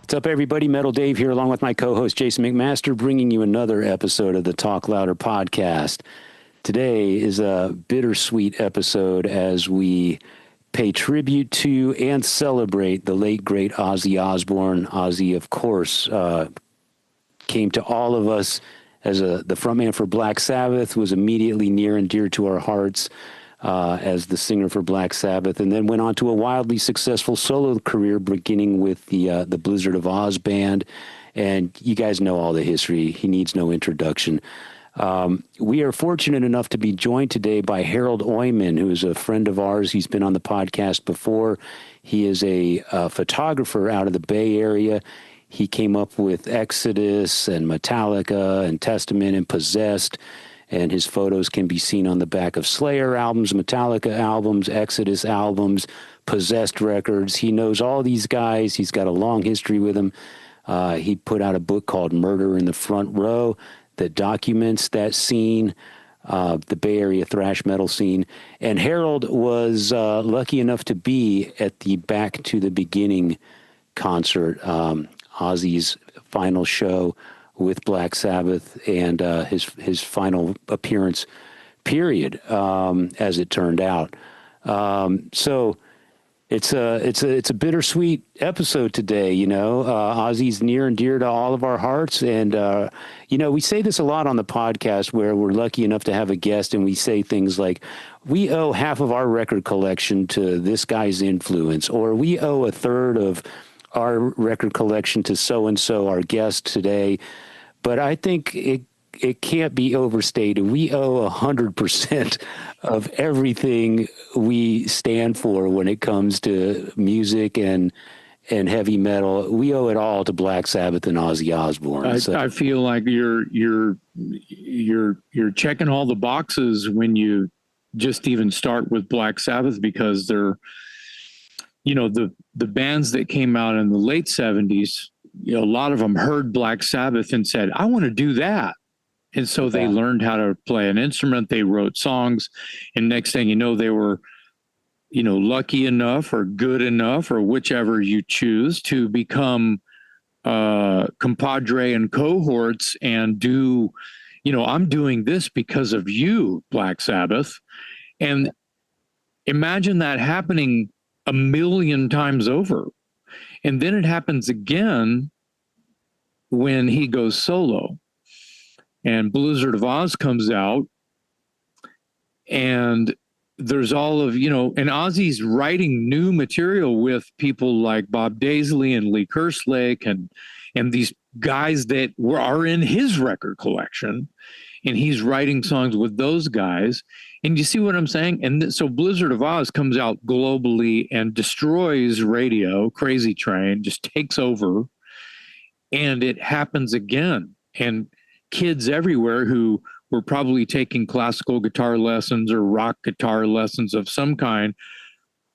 What's up, everybody? Metal Dave here, along with my co-host Jason McMaster, bringing you another episode of the Talk Louder podcast. Today is a bittersweet episode as we pay tribute to and celebrate the late, great Ozzy Osbourne. Ozzy, of course, came to all of us as the frontman for Black Sabbath, was immediately near and dear to our hearts as the singer for Black Sabbath, and then went on to a wildly successful solo career, beginning with the Blizzard of Oz band. And you guys know all the history. He needs no introduction. We are fortunate enough to be joined today by Harald Oimoen, who is a friend of ours. He's been on the podcast before. He is a photographer out of the Bay Area. He came up with Exodus and Metallica and Testament and Possessed, and his photos can be seen on the back of Slayer albums, Metallica albums, Exodus albums, Possessed records. He knows all these guys. He's got a long history with them. He put out a book called Murder in the Front Row that documents that scene, the Bay Area thrash metal scene. And Harald was lucky enough to be at the Back to the Beginning concert, Ozzy's final show with Black Sabbath, and his final appearance, period, as it turned out. So it's a bittersweet episode today. You know, Ozzy's near and dear to all of our hearts, and you know, we say this a lot on the podcast where we're lucky enough to have a guest, and we say things like, we owe half of our record collection to this guy's influence, or we owe a third of our record collection to so-and-so, our guest today. But I think it can't be overstated. We owe 100% of everything we stand for when it comes to music and heavy metal. We owe it all to Black Sabbath and Ozzy Osbourne. I feel like you're checking all the boxes when you just even start with Black Sabbath, because they're, you know, the bands that came out in the late 70s, you know, a lot of them heard Black Sabbath and said, I want to do that. And so they learned how to play an instrument. They wrote songs. And next thing you know, they were, you know, lucky enough or good enough, or whichever you choose, to become compadre and cohorts and do, you know, I'm doing this because of you, Black Sabbath. And imagine that happening 1,000,000 times over. And then it happens again when he goes solo, and Blizzard of Oz comes out, and there's all of, you know, and Ozzy's writing new material with people like Bob Daisley and Lee Kerslake and these guys that are in his record collection, and he's writing songs with those guys. And you see what I'm saying? And so Blizzard of Oz comes out globally and destroys radio. Crazy Train just takes over, and it happens again. And kids everywhere who were probably taking classical guitar lessons or rock guitar lessons of some kind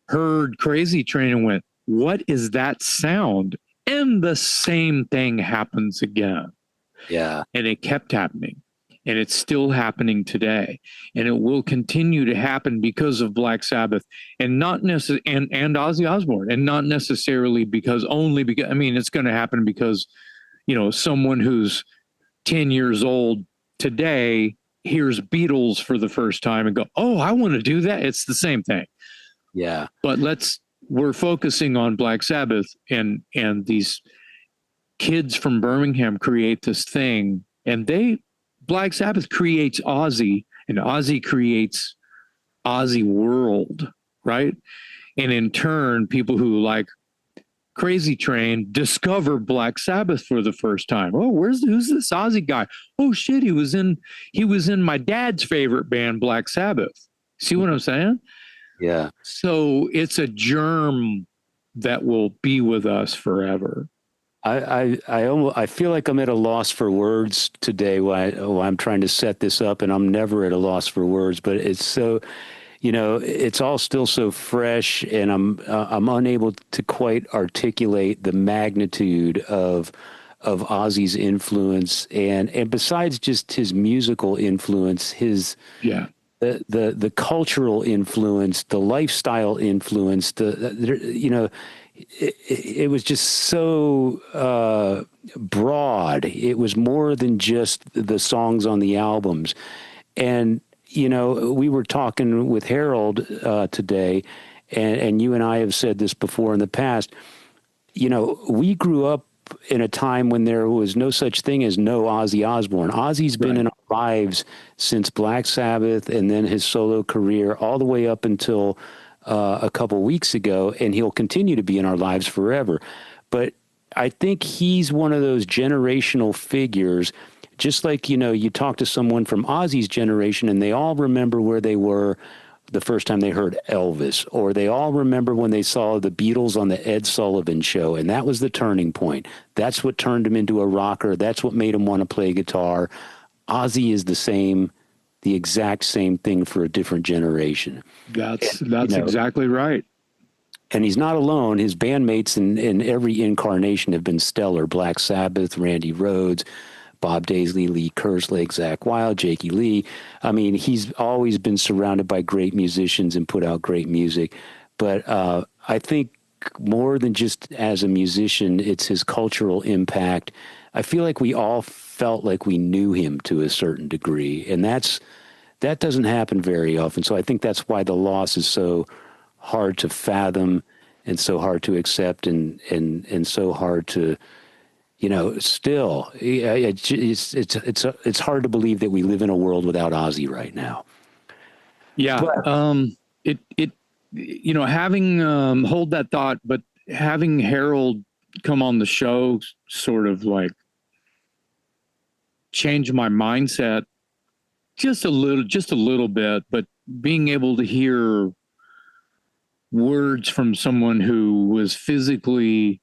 heard Crazy Train and went, what is that sound? And the same thing happens again. Yeah. And it kept happening. And it's still happening today, and it will continue to happen because of Black Sabbath, and not necessarily and Ozzy Osbourne, and not necessarily only because I mean, it's going to happen because, you know, someone who's 10 years old today hears Beatles for the first time and go, oh, I want to do that. It's the same thing. Yeah. But we're focusing on Black Sabbath, and these kids from Birmingham create this thing, and Black Sabbath creates Ozzy, and Ozzy creates Ozzy World, right? And in turn, people who like Crazy Train discover Black Sabbath for the first time. Oh, who's this Ozzy guy? Oh shit, he was in my dad's favorite band, Black Sabbath. See what I'm saying? Yeah. So it's a germ that will be with us forever. I feel like I'm at a loss for words today while I'm trying to set this up, and I'm never at a loss for words, but it's so, you know, it's all still so fresh, and I'm unable to quite articulate the magnitude of Ozzy's influence, and besides just his musical influence, the cultural influence, the lifestyle influence, you know, it was just so broad. It was more than just the songs on the albums. And, you know, we were talking with Harold today, and you and I have said this before in the past. You know, we grew up in a time when there was no such thing as no Ozzy Osbourne. Ozzy's been in our lives since Black Sabbath and then his solo career all the way up until a couple weeks ago, and he'll continue to be in our lives forever. But I think he's one of those generational figures, just like, you know, you talk to someone from Ozzy's generation and they all remember where they were the first time they heard Elvis, or they all remember when they saw the Beatles on the Ed Sullivan Show, and that was the turning point. That's what turned him into a rocker. That's what made him want to play guitar. Ozzy is the exact same thing for a different generation. That's exactly right. And he's not alone. His bandmates in every incarnation have been stellar. Black Sabbath, Randy Rhoads, Bob Daisley, Lee Kerslake, Zach Wilde, Jakey Lee. I mean, he's always been surrounded by great musicians and put out great music. But I think more than just as a musician, it's his cultural impact. I feel like we all felt like we knew him to a certain degree, and that doesn't happen very often. So I think that's why the loss is so hard to fathom and so hard to accept and so hard to, you know, still, it's hard to believe that we live in a world without Ozzy right now. Yeah. But, you know, having, hold that thought, but having Harold come on the show sort of like changed my mindset just a little bit, but being able to hear words from someone who was physically,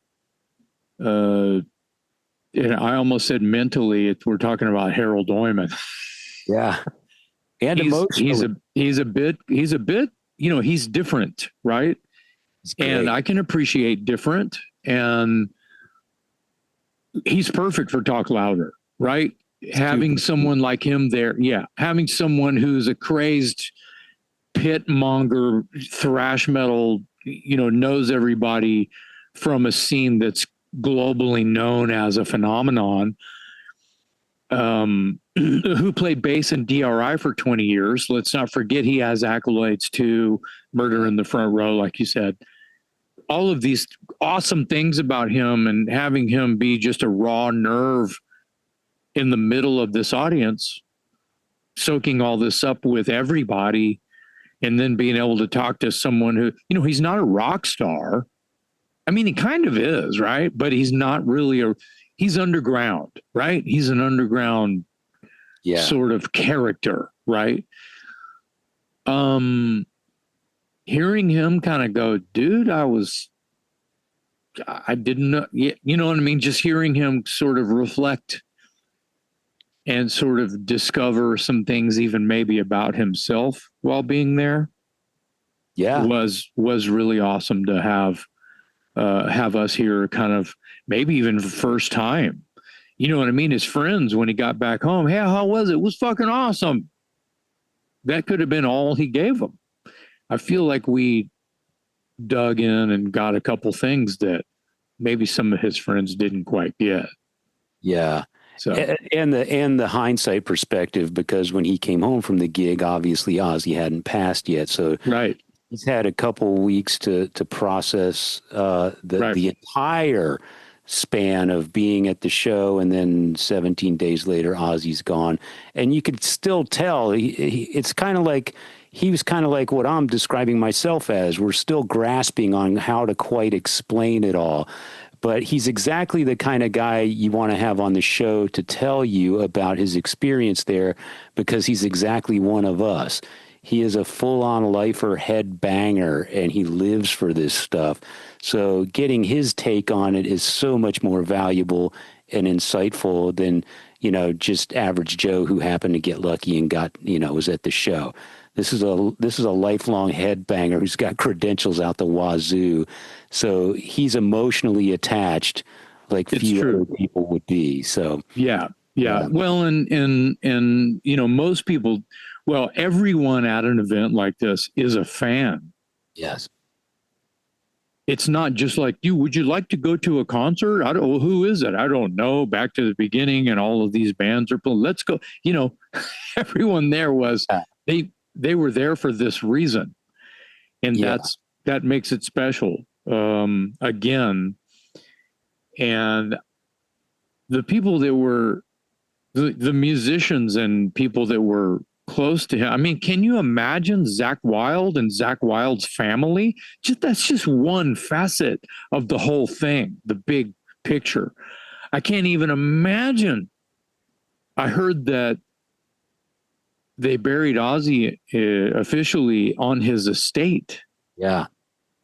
and I almost said mentally, we're talking about Harald Oimoen. Yeah. And emotionally. He's a bit, you know, he's different, right? And I can appreciate different, and he's perfect for Talk Louder, right? Having someone like him there. Yeah. Having someone who's a crazed pit monger, thrash metal, you know, knows everybody from a scene that's globally known as a phenomenon, who played bass in DRI for 20 years. Let's not forget he has accolades to Murder in the Front Row, like you said. All of these awesome things about him, and having him be just a raw nerve in the middle of this audience, soaking all this up with everybody, and then being able to talk to someone who, you know, he's not a rock star. I mean, he kind of is, right? But he's not really he's underground, right? He's an underground sort of character, right? Hearing him kind of go, dude, I didn't know, you know what I mean? Just hearing him sort of reflect and sort of discover some things even maybe about himself while being there. Yeah. Was really awesome to have us here kind of maybe even for the first time. You know what I mean? His friends, when he got back home, hey, how was it? It was fucking awesome. That could have been all he gave them. I feel like we dug in and got a couple things that maybe some of his friends didn't quite get. Yeah. So and the hindsight perspective, because when he came home from the gig, obviously Ozzy hadn't passed yet. So right. He's had a couple weeks to process the entire span of being at the show, and then 17 days later, Ozzy's gone, and you could still tell it's kind of like he was kind of like what I'm describing myself as. We're still grasping on how to quite explain it all. But he's exactly the kind of guy you want to have on the show to tell you about his experience there, because he's exactly one of us. He is a full-on lifer, head banger, and he lives for this stuff. So getting his take on it is so much more valuable and insightful than, you know, just average Joe who happened to get lucky and was at the show. This is a lifelong headbanger who's got credentials out the wazoo. So he's emotionally attached like few other people would be. So yeah. Well, and you know, most people, well, everyone at an event like this is a fan. Yes. it's not just like would you like to go to a concert? I don't, who is it? I don't know. Back to the beginning, and all of these bands are playing. Let's go. Everyone there was, they were there for this reason. And that makes it special. Again, and the people that were the musicians and people that were close to him. I mean, can you imagine Zakk Wylde and Zakk Wylde's family? That's just one facet of the whole thing, the big picture. I can't even imagine. I heard that they buried Ozzy officially on his estate. Yeah.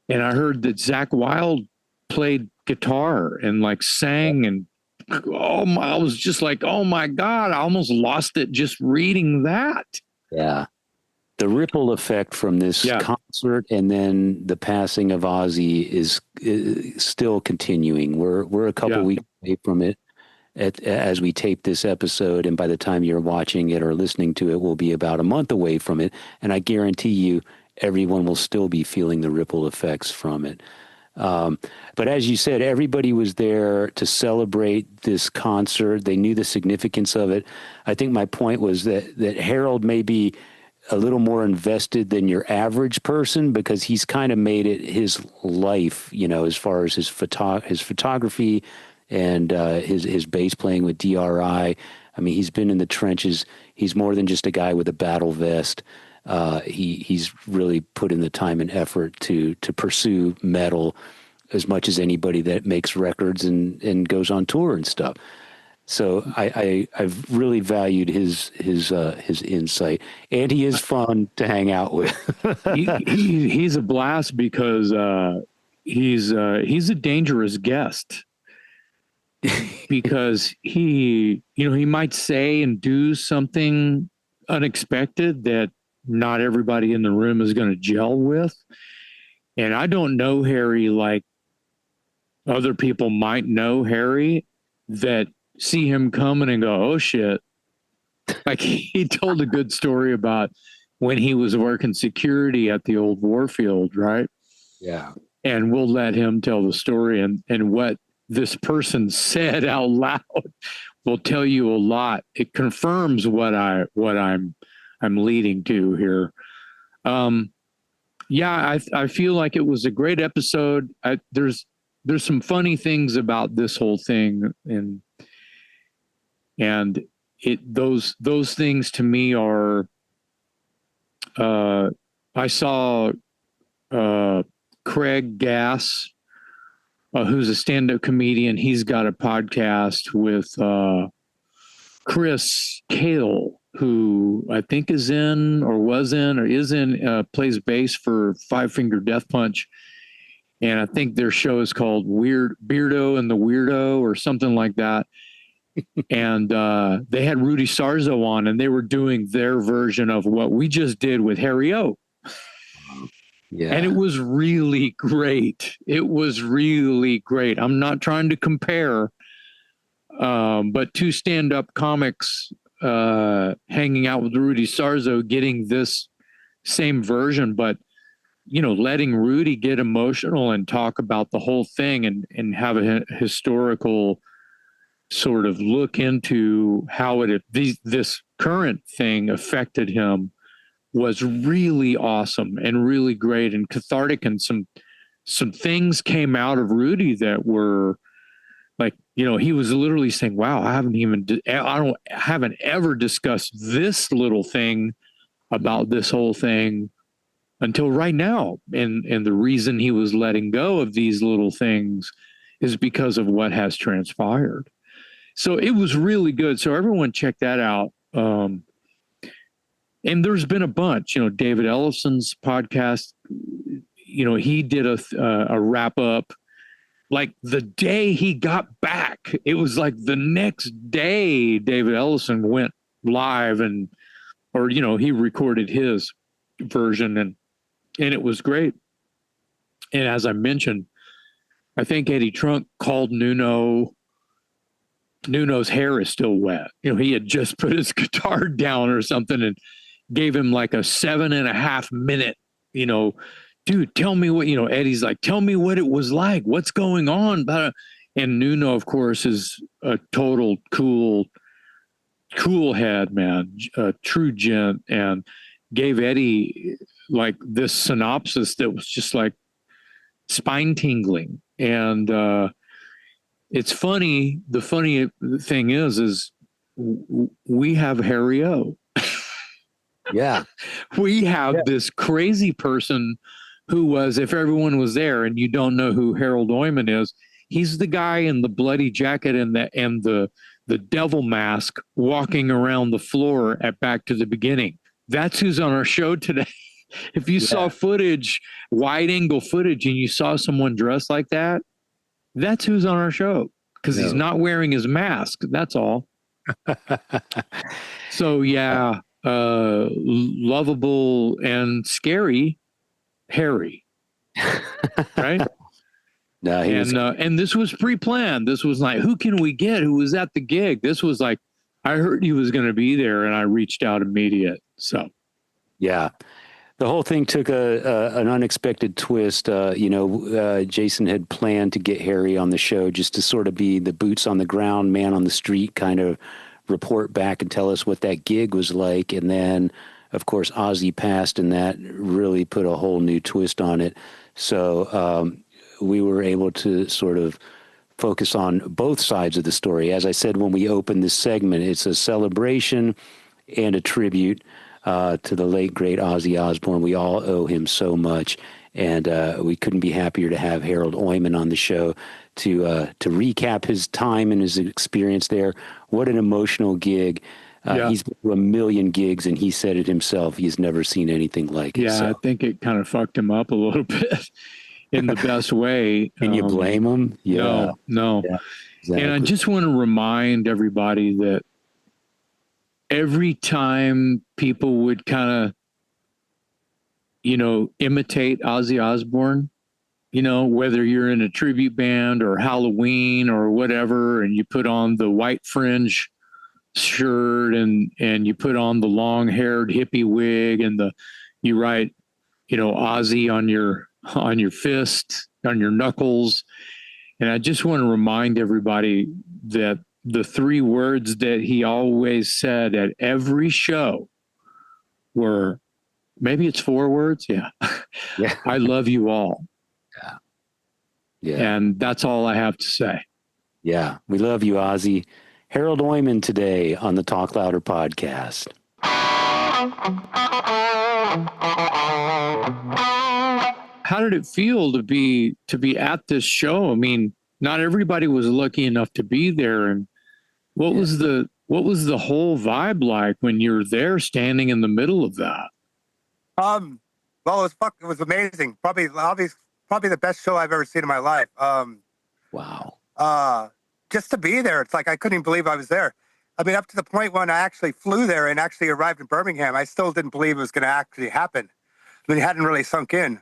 And I heard that Zakk Wylde played guitar and like sang, and I was just like, oh my God, I almost lost it just reading that. Yeah. The ripple effect from this concert and then the passing of Ozzy is still continuing. We're a couple weeks away from it as we tape this episode, and by the time you're watching it or listening to it, we'll be about a month away from it. And I guarantee you, everyone will still be feeling the ripple effects from it. But as you said, everybody was there to celebrate this concert. They knew the significance of it. I think my point was that Harald may be a little more invested than your average person, because he's kind of made it his life, as far as his photography and his bass playing with DRI. I mean, he's been in the trenches. He's more than just a guy with a battle vest. He's really put in the time and effort to pursue metal as much as anybody that makes records and goes on tour and stuff. So I've really valued his insight, and he is fun to hang out with. He's a blast because he's a dangerous guest. Because he might say and do something unexpected that not everybody in the room is going to gel with. And I don't know Harry like other people might know Harry that see him coming and go, oh shit. Like he told a good story about when he was working security at the old Warfield, right? Yeah. And we'll let him tell the story, and what this person said out loud will tell you a lot. It confirms what I'm leading to here. I feel like it was a great episode. There's some funny things about this whole thing, and those things to me are. I saw Craig Gass, who's a stand-up comedian. He's got a podcast with Chris Kale, who I think is in plays bass for Five Finger Death Punch. And I think their show is called Beardo and the Weirdo or something like that. And they had Rudy Sarzo on, and they were doing their version of what we just did with Harry O. Yeah. And it was really great. I'm not trying to compare, but two stand-up comics hanging out with Rudy Sarzo getting this same version, but, letting Rudy get emotional and talk about the whole thing and have a historical sort of look into how this current thing affected him was really awesome and really great and cathartic. And some things came out of Rudy that were like, he was literally saying, wow, I haven't ever discussed this little thing about this whole thing until right now. And the reason he was letting go of these little things is because of what has transpired. So it was really good. So everyone check that out. And there's been a bunch, David Ellison's podcast, he did a wrap up like the day he got back. It was like the next day David Ellison went live he recorded his version and it was great. And as I mentioned, I think Eddie Trunk called Nuno's hair is still wet. He had just put his guitar down or something and gave him like a 7.5 minute, dude, tell me what, Eddie's like, tell me what it was like. What's going on? And Nuno, of course, is a total cool head, man, a true gent, and gave Eddie like this synopsis that was just like spine tingling. And it's funny. The funny thing is we have Harry O. Yeah. We have this crazy person who was, if everyone was there and you don't know who Harald Oimoen is, he's the guy in the bloody jacket and the devil mask walking around the floor at Back to the Beginning. That's who's on our show today. If you saw footage, wide angle footage, and you saw someone dressed like that, that's who's on our show, because he's not wearing his mask. That's all. So yeah, lovable and scary Harry, right? No, and this was pre-planned. This was like, who can we get who was at the gig? This was like, I heard he was going to be there, and I reached out immediate. So yeah, the whole thing took an unexpected twist. Jason had planned to get Harry on the show just to sort of be the boots on the ground, man on the street, kind of report back and tell us what that gig was like. And then, of course, Ozzy passed, and that really put a whole new twist on it. So we were able to sort of focus on both sides of the story. As I said, when we opened this segment, it's a celebration and a tribute to the late, great Ozzy Osbourne. We all owe him so much. And we couldn't be happier to have Harald Oimoen on the show to recap his time and his experience there. What an emotional gig. He's been to a million gigs, and he said it himself. He's never seen anything like it. Yeah, so I think it kind of fucked him up a little bit in the best way. Can you blame him? Yeah. No. Yeah, exactly. And I just want to remind everybody that every time people would kind of, imitate Ozzy Osbourne, whether you're in a tribute band or Halloween or whatever, and you put on the white fringe shirt and you put on the long haired hippie wig and you write, Ozzy on your fist, on your knuckles. And I just want to remind everybody that the 3 words that he always said at every show were, maybe it's 4 words. Yeah. I love you all. Yeah. And that's all I have to say. Yeah. We love you, Ozzy. Harald Oimoen today on the Talk Louder podcast. How did it feel to be at this show? I mean, not everybody was lucky enough to be there. And what was the whole vibe like when you're there standing in the middle of that? Well, it was amazing. Probably the best show I've ever seen in my life. Wow. Just to be there, it's like I couldn't even believe I was there. I mean, up to the point when I actually flew there and actually arrived in Birmingham, I still didn't believe it was going to actually happen. I mean, it hadn't really sunk in.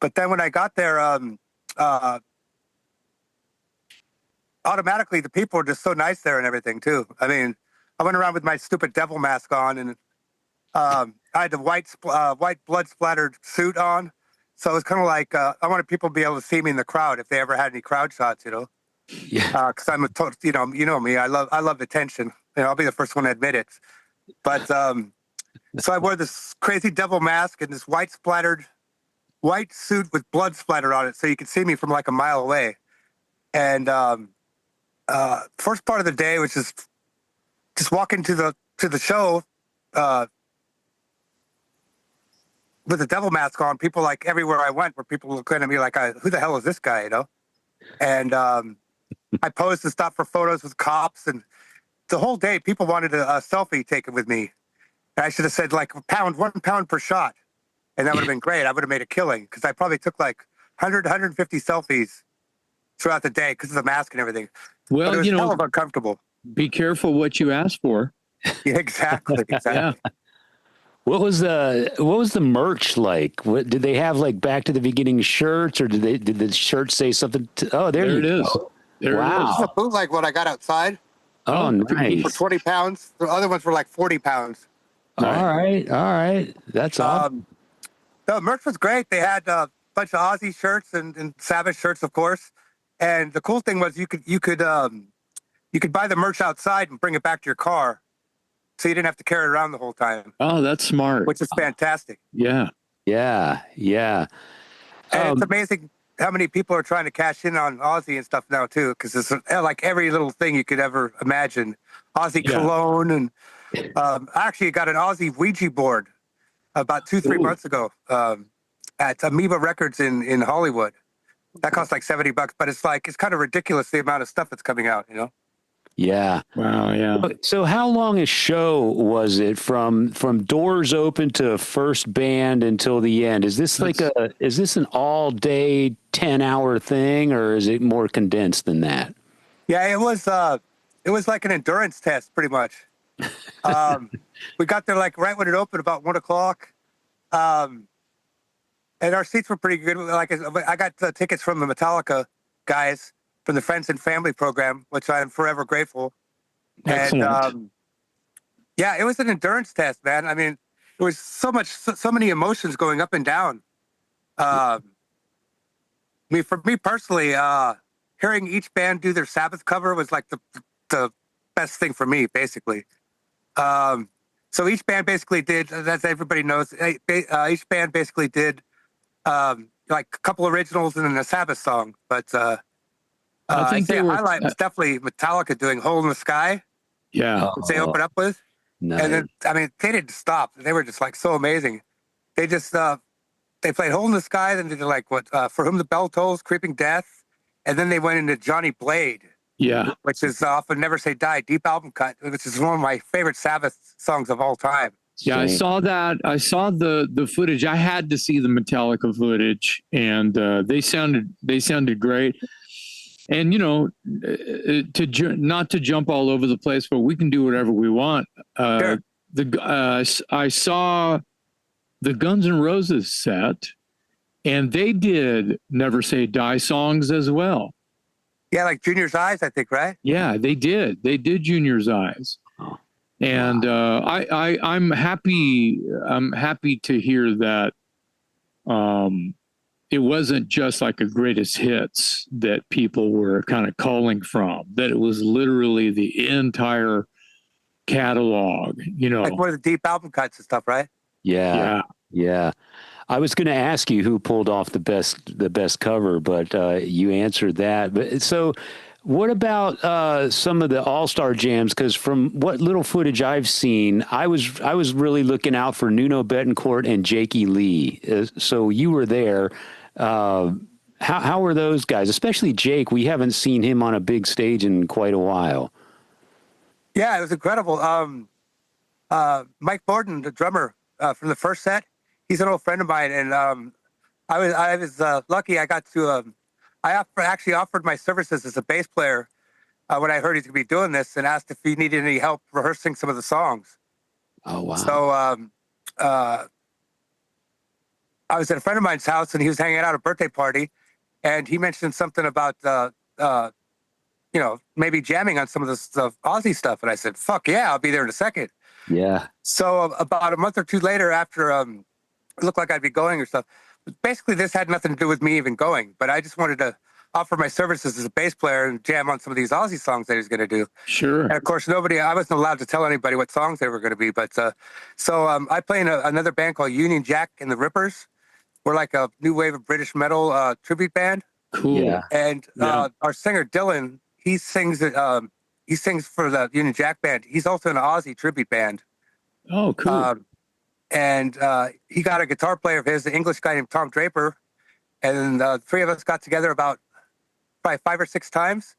But then when I got there, automatically the people were just so nice there and everything too. I mean, I went around with my stupid devil mask on, and I had the white blood splattered suit on. So it was kind of like I wanted people to be able to see me in the crowd if they ever had any crowd shots, Yeah. Because I'm a total, you know me. I love attention. I'll be the first one to admit it. But so I wore this crazy devil mask and this white suit with blood splattered on it, so you could see me from like a mile away. And first part of the day was just walking to the show with the devil mask on. People, like, everywhere I went, where people looking at me like, who the hell is this guy? And I posed and stopped for photos with cops, and the whole day people wanted a selfie taken with me. And I should have said like 1 pound per shot, and that would have been great. I would have made a killing, because I probably took like 150 selfies throughout the day because of the mask and everything. Well, but it was hell of uncomfortable. Be careful what you ask for. Yeah, exactly. Yeah. What was the merch like? What did they have, like Back to the Beginning shirts, or did the shirt say something? There it is. There wow. This is a bootleg what I got outside. Oh, nice. For 20 pounds. The other ones were like 40 pounds. All right. That's awesome. The merch was great. They had a bunch of Ozzy shirts and Sabbath shirts, of course. And the cool thing was you could buy the merch outside and bring it back to your car, so you didn't have to carry it around the whole time. Oh, that's smart. Which is fantastic. Yeah. Yeah. And it's amazing how many people are trying to cash in on Ozzy and stuff now too, because it's like every little thing you could ever imagine. Ozzy cologne, and I actually got an Ozzy Ouija board about 2-3 months ago at Amoeba Records in Hollywood. That costs like $70, but it's kind of ridiculous the amount of stuff that's coming out, Yeah. Wow. Yeah. So how long a show was it from doors open to first band until the end? Is this is this an all day 10-hour thing, or is it more condensed than that? Yeah, it was like an endurance test pretty much. We got there like right when it opened, about 1:00. And our seats were pretty good. Like I got the tickets from the Metallica guys from the Friends and Family program, which I am forever grateful. Excellent. And yeah, it was an endurance test, man. I mean, there was so many emotions going up and down. I mean, for me personally, hearing each band do their Sabbath cover was like the best thing for me, basically. So each band basically did, as everybody knows, each band basically did like a couple originals and then a Sabbath song. But I think the highlight was definitely Metallica doing "Hole in the Sky." Yeah. Which they opened up with. Nice. And then, I mean, they didn't stop. They were just like so amazing. They just they played "Hole in the Sky," then they did like "For Whom the Bell Tolls," "Creeping Death," and then they went into Johnny Blade. Yeah. Which is off of "Never Say Die," deep album cut, which is one of my favorite Sabbath songs of all time. Yeah, I saw that. I saw the footage. I had to see the Metallica footage, and they sounded great. And not to jump all over the place, but we can do whatever we want. Sure. I saw the Guns N' Roses set, and they did "Never Say Die" songs as well. Yeah, like Junior's Eyes, I think, right? Yeah, they did. They did Junior's Eyes. And I'm happy. I'm happy to hear that. It wasn't just like a greatest hits that people were kind of calling from. That it was literally the entire catalog. Like one of the deep album cuts and stuff, right? Yeah. I was going to ask you who pulled off the best cover, but you answered that. But so, what about some of the all-star jams? Because from what little footage I've seen, I was really looking out for Nuno Bettencourt and Jakey Lee. So you were there. How were those guys? Especially Jake. We haven't seen him on a big stage in quite a while. Yeah, it was incredible. Mike Borden, the drummer from the first set, he's an old friend of mine, and I was lucky. I got to. I actually offered my services as a bass player when I heard he's going to be doing this, and asked if he needed any help rehearsing some of the songs. Oh wow! So I was at a friend of mine's house, and he was hanging out at a birthday party, and he mentioned something about maybe jamming on some of the Ozzy stuff, and I said, "Fuck yeah, I'll be there in a second." Yeah. So about a month or two later, after it looked like I'd be going or stuff. Basically, this had nothing to do with me even going, but I just wanted to offer my services as a bass player and jam on some of these Ozzy songs that he was going to do. Sure. And of course, I wasn't allowed to tell anybody what songs they were going to be, but so I play in another band called Union Jack and the Rippers. We're like a new wave of British metal tribute band. Cool. Yeah. And our singer Dylan, he sings for the Union Jack band. He's also in an Ozzy tribute band. Oh, cool. And he got a guitar player of his, an English guy named Tom Draper, and the three of us got together about probably 5 or 6 times,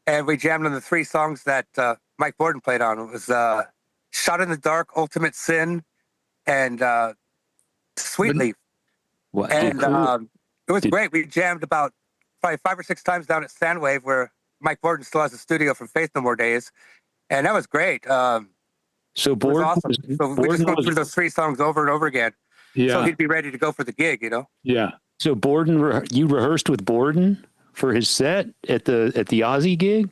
and we jammed on the 3 songs that Mike Borden played on. It was "Shot in the Dark," "Ultimate Sin," and "Sweet Leaf." Wow. And Cool. it was great. We jammed about probably 5 or 6 times down at Sandwave, where Mike Borden still has a studio from Faith No More days, and that was great. So It was Borden awesome. So we just went through those 3 songs over and over again. Yeah. So he'd be ready to go for the gig, Yeah. So Borden, you rehearsed with Borden for his set at the Ozzy gig?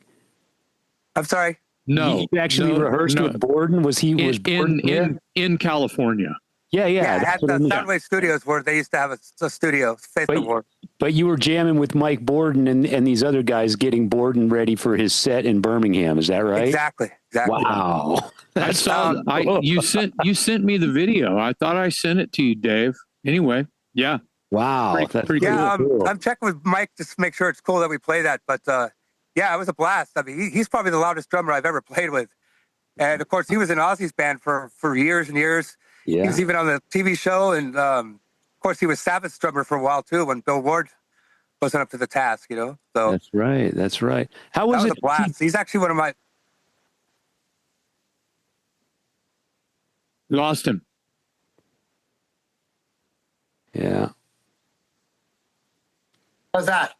I'm sorry. No. You actually rehearsed with Borden? Was Borden there? in California? Yeah, Yeah, that's at what the I mean. Soundwave Studios where they used to have a studio, Faith But, of War. but you were jamming with Mike Borden and these other guys getting Borden ready for his set in Birmingham. Is that right? Exactly. Wow. I saw. cool. You sent me the video. I thought I sent it to you, Dave. Anyway, yeah, Wow. That's pretty pretty Yeah, cool. I'm checking with Mike just to make sure it's cool that we play that. But yeah, it was a blast. I mean, he's probably the loudest drummer I've ever played with. And of course, he was in Ozzy's band for years and years. He Yeah. was even on the TV show. And of course, he was Sabbath's drummer for a while too when Bill Ward wasn't up to the task, you know? So That's right. That's right. How was that was it? a blast. He's actually one of my. lost him. Yeah. How's that?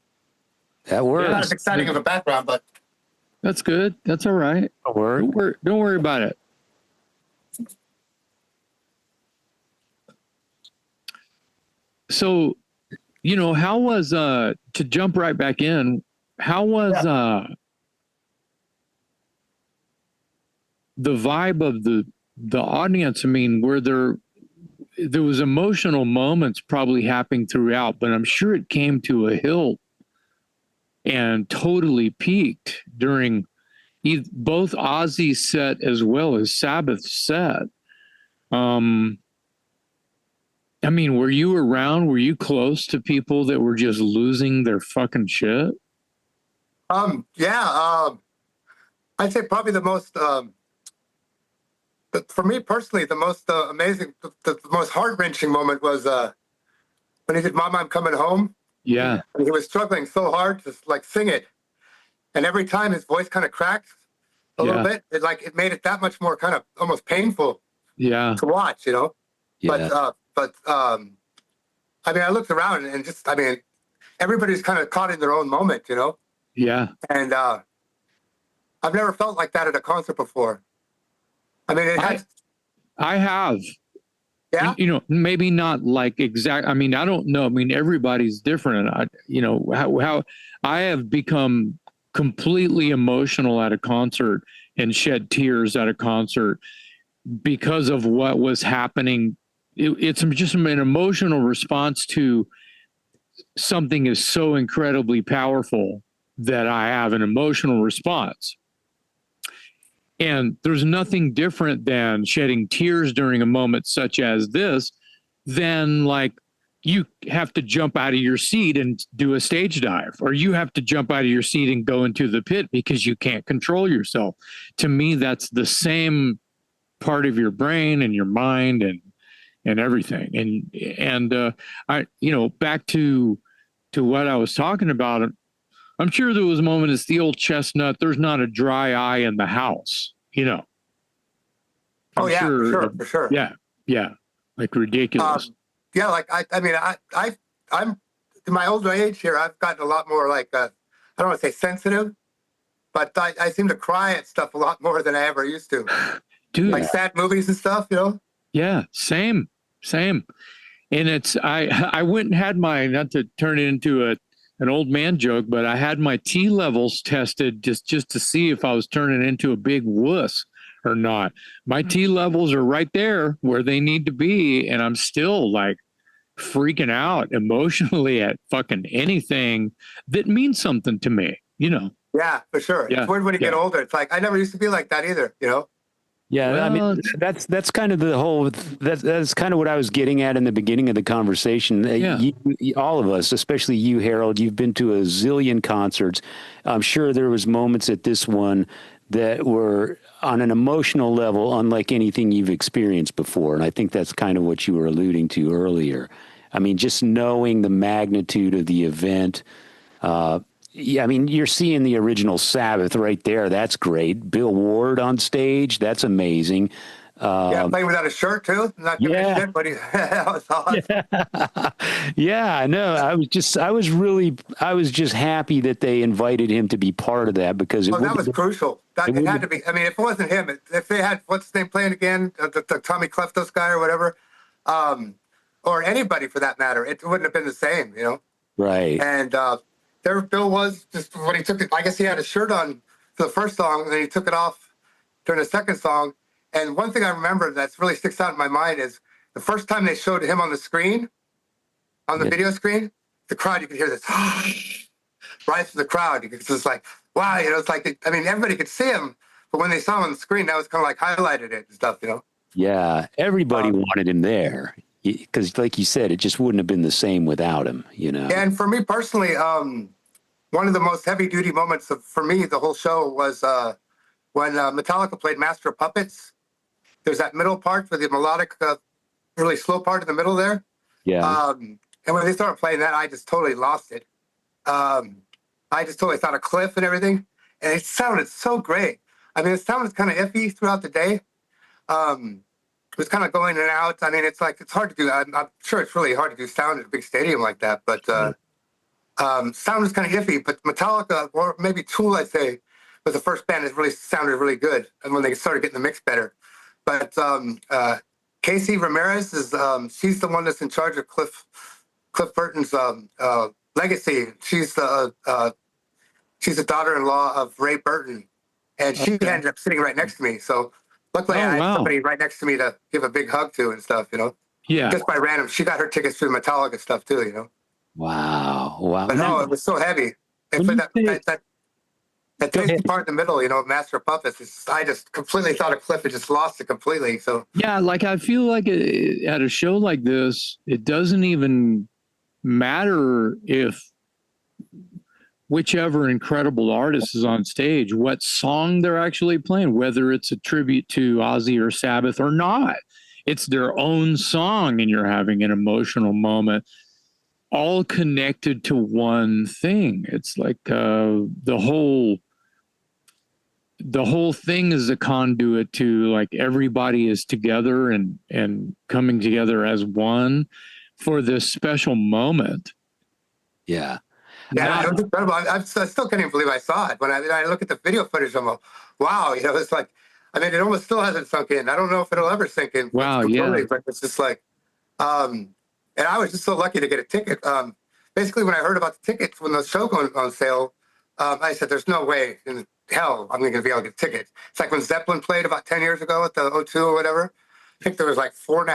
That works. Not as exciting of a background, but. That's good. That's all right. That'll work. Don't worry about it. So, how was to jump right back in? How was the vibe of the audience? I mean, were there was emotional moments probably happening throughout, but I'm sure it came to a hill and totally peaked during both Ozzy's set as well as Sabbath's set. I mean, were you around? Were you close to people that were just losing their fucking shit? Yeah. I'd say probably the most. For me personally, the most amazing, the most heart-wrenching moment was when he did "Mama, I'm Coming Home." Yeah. And he was struggling so hard to like sing it, and every time his voice kind of cracked a little bit, it made it that much more kind of almost painful Yeah. to watch, you know. Yeah. But I mean, I looked around and just, I mean, everybody's kind of caught in their own moment, you know. Yeah. And I've never felt like that at a concert before. I mean, I have. Yeah. Maybe not like exact. I mean, I don't know. I mean, everybody's different. How I have become completely emotional at a concert and shed tears at a concert because of what was happening. It's just an emotional response to something is so incredibly powerful that I have an emotional response. And there's nothing different than shedding tears during a moment such as this than like you have to jump out of your seat and do a stage dive, or you have to jump out of your seat and go into the pit because you can't control yourself. To me, that's the same part of your brain and your mind and everything. And I, back to what I was talking about, I'm sure there was a moment, it's the old chestnut, there's not a dry eye in the house, I'm Oh yeah, sure, for sure. Yeah. Like ridiculous. Yeah, like I mean, I'm in my older age here. I've gotten a lot more like I don't want to say sensitive, but I seem to cry at stuff a lot more than I ever used to. Dude, like sad movies and stuff, you know. Yeah, same. And it's I went and had my, not to turn it into an old man joke, but I had my T levels tested just to see if I was turning into a big wuss or not. My T levels are right there where they need to be, and I'm still like freaking out emotionally at fucking anything that means something to me, Yeah, for sure. Yeah. It's weird when you get older. It's like I never used to be like that either, you know. Yeah, Well, I mean that's kind of the whole. That's kind of what I was getting at in the beginning of the conversation. Yeah. All of us, especially you, Harold, you've been to a zillion concerts. I'm sure there was moments at this one that were on an emotional level unlike anything you've experienced before, and I think that's kind of what you were alluding to earlier. I mean, just knowing the magnitude of the event. Yeah, I mean, you're seeing the original Sabbath right there. That's great. Bill Ward on stage. That's amazing. Yeah, playing without a shirt too. Not giving a shit, but that was awesome. Yeah, I know. I was just happy that they invited him to be part of that because that was crucial. It had to be. I mean, if it wasn't him, if they had what's his name playing again, the Tommy Cleftos guy or whatever, or anybody for that matter, it wouldn't have been the same, you know. Right. And there Bill was just when he took it. I guess he had his shirt on for the first song, and then he took it off during the second song. And one thing I remember that's really sticks out in my mind is the first time they showed him on the screen, on the video screen, the crowd, you could hear this rise from the crowd. It's just like, wow, it's like, I mean, everybody could see him, but when they saw him on the screen, that was kind of like highlighted it and stuff, Yeah, everybody wanted him there because, like you said, it just wouldn't have been the same without him. And for me personally, one of the most heavy-duty moments for me, the whole show was when Metallica played Master of Puppets. There's that middle part for the melodic, really slow part in the middle there. Yeah. And when they started playing that, I just totally lost it. I just totally thought a cliff and everything, and it sounded so great. I mean, it sounded kind of iffy throughout the day. It was kind of going in and out. I mean, it's hard to do. I'm sure it's really hard to do sound at a big stadium like that, but sound was kind of iffy. But Metallica, or maybe Tool, I'd say, was the first band that really sounded really good, and when they started getting the mix better. But Casey Ramirez she's the one that's in charge of Cliff Burton's legacy. She's the daughter-in-law of Ray Burton, and she ended up sitting right next to me. So luckily, I had somebody right next to me to give a big hug to and stuff. Yeah. Just by random, she got her tickets through Metallica stuff too. Wow. But no, it was so heavy. And for that tasty part in the middle, Master of Puppets, I just completely thought a cliff had just lost it completely. So yeah, like I feel like at a show like this, it doesn't even matter if whichever incredible artist is on stage, what song they're actually playing, whether it's a tribute to Ozzy or Sabbath or not. It's their own song, and you're having an emotional moment, all connected to one thing. It's like the whole thing is a conduit to, like, everybody is together and coming together as one for this special moment. Yeah. Yeah, it was incredible. I still can't even believe I saw it. When I look at the video footage, I'm like, wow, it's like, I mean, it almost still hasn't sunk in. I don't know if it'll ever sink in. Wow, yeah. But it's just like, and I was just so lucky to get a ticket. Basically, when I heard about the tickets, when the show going on sale, I said, there's no way in hell I'm going to be able to get tickets. It's like when Zeppelin played about 10 years ago at the O2 or whatever. I think there was like 5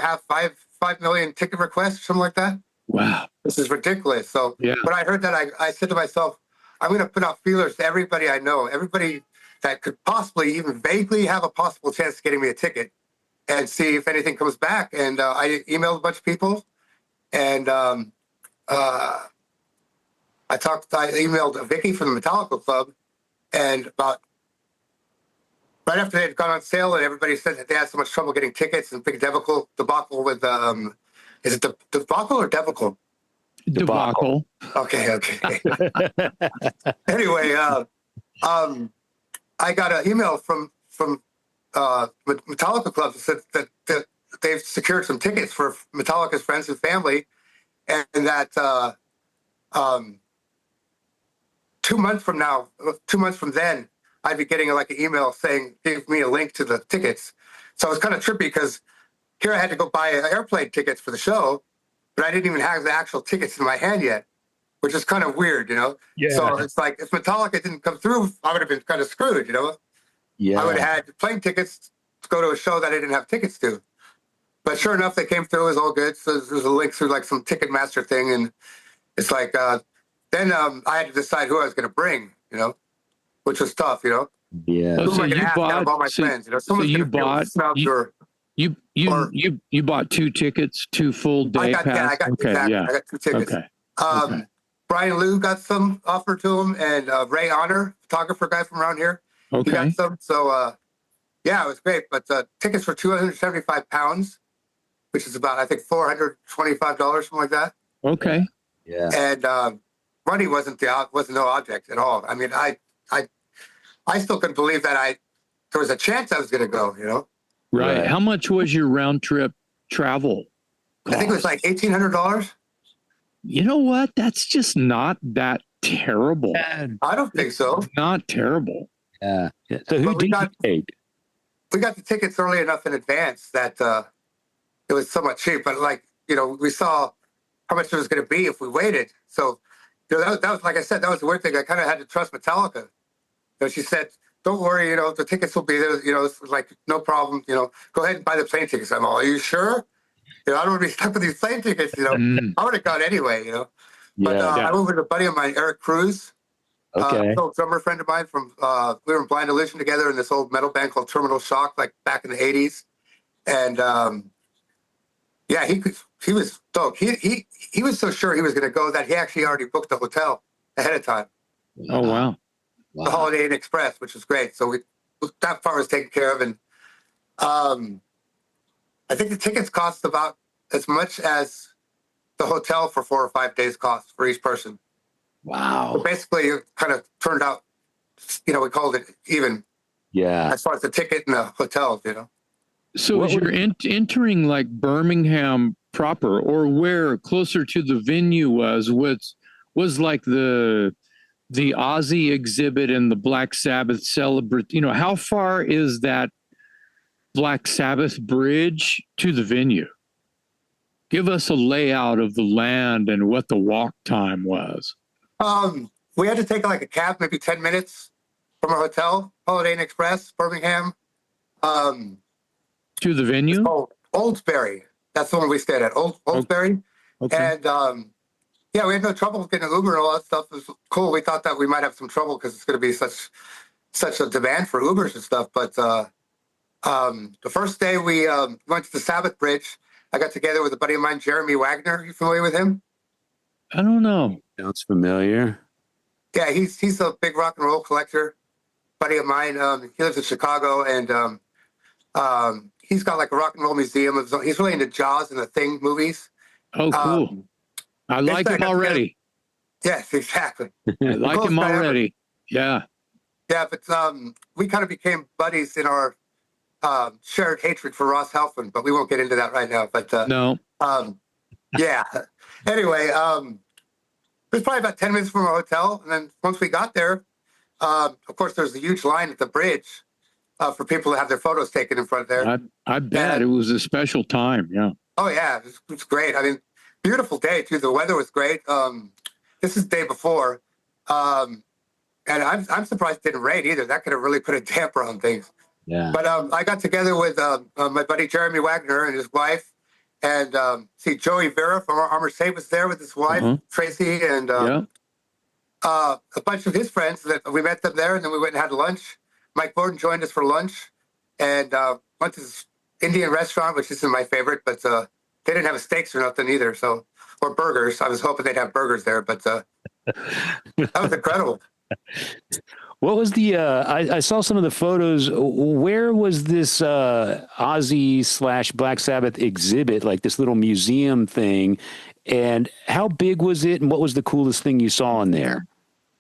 million ticket requests, something like that. Wow. This is ridiculous. So yeah. When I heard that, I said to myself, I'm going to put out feelers to everybody I know, everybody that could possibly even vaguely have a possible chance of getting me a ticket, and see if anything comes back. And I emailed a bunch of people, and I emailed Vicky from the Metallica Club, and about right after they had gone on sale, and everybody said that they had so much trouble getting tickets, and big debacle with is it the debacle or debacle? Debacle. Okay. Anyway, I got an email from Metallica Club that said that they've secured some tickets for Metallica's friends and family, and that 2 months from then, I'd be getting like an email saying, give me a link to the tickets. So it was kind of trippy because here I had to go buy airplane tickets for the show, but I didn't even have the actual tickets in my hand yet, which is kind of weird, Yeah. So it's like, if Metallica didn't come through, I would have been kind of screwed, Yeah. I would have had plane tickets to go to a show that I didn't have tickets to. But sure enough, they came through. It was all good. So there's a link through like some Ticketmaster thing. And it's like, then I had to decide who I was going to bring, which was tough, Yeah. Who am I going to ask out of all my friends? Someone's going to snub or... You bought 2 tickets, 2 full day passes? I got 2 tickets. Okay. Brian Liu got some offered to him, and Ray Honor, photographer guy from around here, he got some. So, it was great. But tickets were £275, which is about, I think, $425, something like that. Okay. Yeah. And money wasn't no object at all. I mean, I still couldn't believe that there was a chance I was going to go, Right. How much was your round trip travel cost? I think it was like $1,800. You know what? That's just not that terrible. I don't think so. It's not terrible. Yeah. So who did you take? We got the tickets early enough in advance that it was somewhat cheap. But we saw how much it was going to be if we waited. So that was, like I said, that was the weird thing. I kind of had to trust Metallica. She said, don't worry, the tickets will be there. It's like, no problem. Go ahead and buy the plane tickets. I'm all, are you sure? I don't want to be stuck with these plane tickets. Mm. I would have gone anyway. But Yeah. Yeah. I went with a buddy of mine, Eric Cruz, Okay. old drummer friend of mine from. We were in Blind Illusion together in this old metal band called Terminal Shock, like back in the '80s, and yeah, he was stoked. He was so sure he was going to go that he actually already booked the hotel ahead of time, Oh, wow. the Holiday Inn Express, which was great. So that part was taken care of, and I think the tickets cost about as much as the hotel for 4 or 5 days cost for each person. So Wow. basically, it kind of turned out, we called it even Yeah. as far as the ticket and the hotels. So What as you're entering like Birmingham proper, or where closer to the venue was like the Ozzy exhibit and the Black Sabbath celebrate, how far is that Black Sabbath bridge to the venue? Give us a layout of the land and what the walk time was. We had to take like a cab, maybe 10 minutes from our hotel, Holiday Inn Express, Birmingham. To the venue? Oh, Oldsbury. That's the one we stayed at, Oldsbury. Okay. And yeah, we had no trouble getting an Uber and all that stuff. It was cool. We thought that we might have some trouble because it's going to be such a demand for Ubers and stuff. But the first day we went to the Sabbath Bridge. I got together with a buddy of mine, Jeremy Wagner. You familiar with him? I don't know. Sounds familiar. Yeah, he's a big rock and roll collector. Buddy of mine. He lives in Chicago, and he's got like a rock and roll museum of his own. He's really into Jaws and the Thing movies. Oh, cool. I like him already. Yes, exactly. I like him already. Yeah. Yeah, but we kind of became buddies in our shared hatred for Ross Halfin, but we won't get into that right now. But No. yeah. Anyway, it was probably about 10 minutes from our hotel, and then once we got there, of course, there's a huge line at the bridge for people to have their photos taken in front there. I bet it was a special time. Yeah. Oh yeah, it was great. I mean, beautiful day too. The weather was great. This is the day before, and I'm surprised it didn't rain either. That could have really put a damper on things. Yeah. But I got together with my buddy Jeremy Wagner and his wife, and see Joey Vera from Armor Saint was there with his wife Tracy, and a bunch of his friends. That we met them there, and then we went and had lunch. Mike Borden joined us for lunch, and went to this Indian restaurant, which isn't my favorite, but they didn't have steaks or nothing either, or burgers. I was hoping they'd have burgers there, but that was incredible. What was the, I saw some of the photos. Where was this Ozzy / Black Sabbath exhibit, like this little museum thing? And how big was it? And what was the coolest thing you saw in there?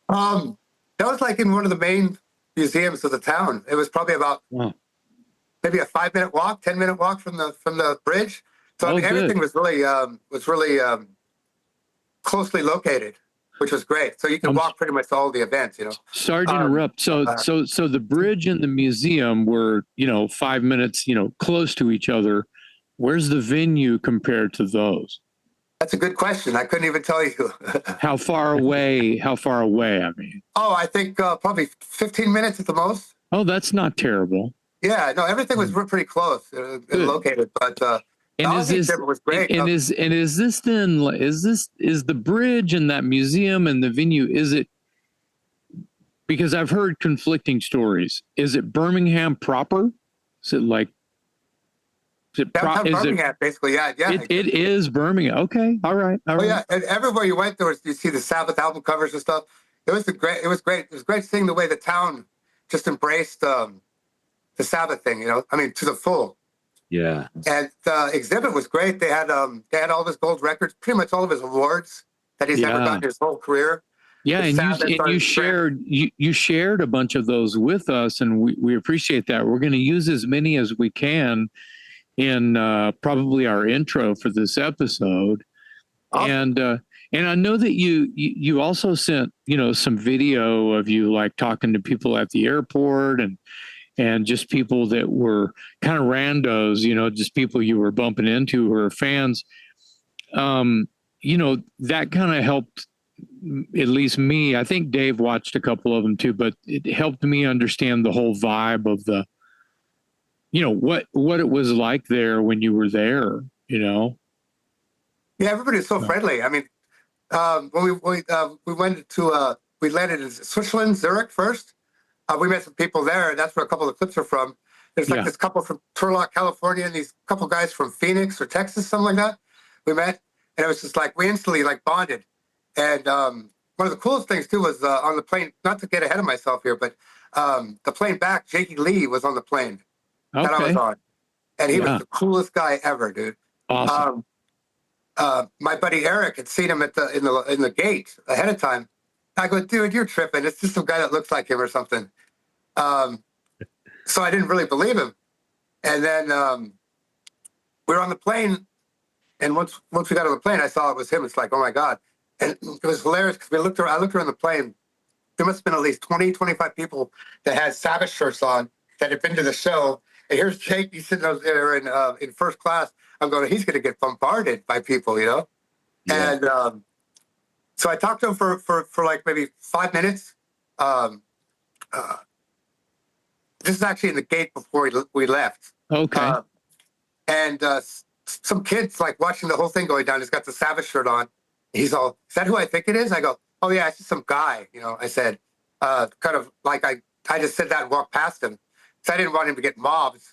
That was like in one of the main museums of the town. It was probably about maybe a 5-minute walk, 10-minute walk from the bridge. So I mean, everything was really closely located, which was great. So you can walk pretty much to all the events. Sorry to interrupt. So the bridge and the museum were 5 minutes close to each other. Where's the venue compared to those? That's a good question. I couldn't even tell you. How far away? I mean. Oh, I think probably 15 minutes at the most. Oh, that's not terrible. Yeah, no, everything was pretty close and located, but and was great. Is the bridge and that museum and the venue, is it, because I've heard conflicting stories. Is it Birmingham proper? Is it like, Birmingham, basically, yeah. It is Birmingham. Okay, all right. Yeah, and everywhere you went, you see the Sabbath album covers and stuff. It was great. It was great seeing the way the town just embraced the Sabbath thing. I mean, to the full. Yeah. And the exhibit was great. They had all of his gold records, pretty much all of his awards that he's ever gotten his whole career. Yeah, you shared a bunch of those with us, and we appreciate that. We're going to use as many as we can in probably our intro for this episode. Awesome. And I know that you also sent some video of you like talking to people at the airport and just people that were kind of randos, just people you were bumping into who are fans. That kind of helped at least me. I think Dave watched a couple of them too, but it helped me understand the whole vibe of the, what it was like there when you were there. you know? Yeah, everybody's so friendly. I mean, when we went to we landed in Switzerland, Zurich first. We met some people there, and that's where a couple of clips are from. There's like this couple from Turlock, California, and these couple guys from Phoenix or Texas, something like that. We met, and it was just like we instantly like bonded. And one of the coolest things too was on the plane. Not to get ahead of myself here, but the plane back, Jakey Lee was on the plane that I was on, and he was the coolest guy ever, dude. Awesome. My buddy Eric had seen him in the gate ahead of time. I go, dude, you're tripping. It's just some guy that looks like him or something. So I didn't really believe him. And then we were on the plane, and once we got on the plane, I saw it was him. It's like, oh my God. And it was hilarious because I looked around the plane. There must have been at least 20, 25 people that had Sabbath shirts on that had been to the show. And here's Jake, he's sitting out there in first class. I'm going, he's going to get bombarded by people, you know? Yeah. And so I talked to him for like maybe 5 minutes. This is actually in the gate before we left. Okay. And some kids like watching the whole thing going down. He's got the Sabbath shirt on. He's all, is that who I think it is? I go, oh yeah, it's just some guy. You know, I said, kind of like I just said that and walked past him. So I didn't want him to get mobbed,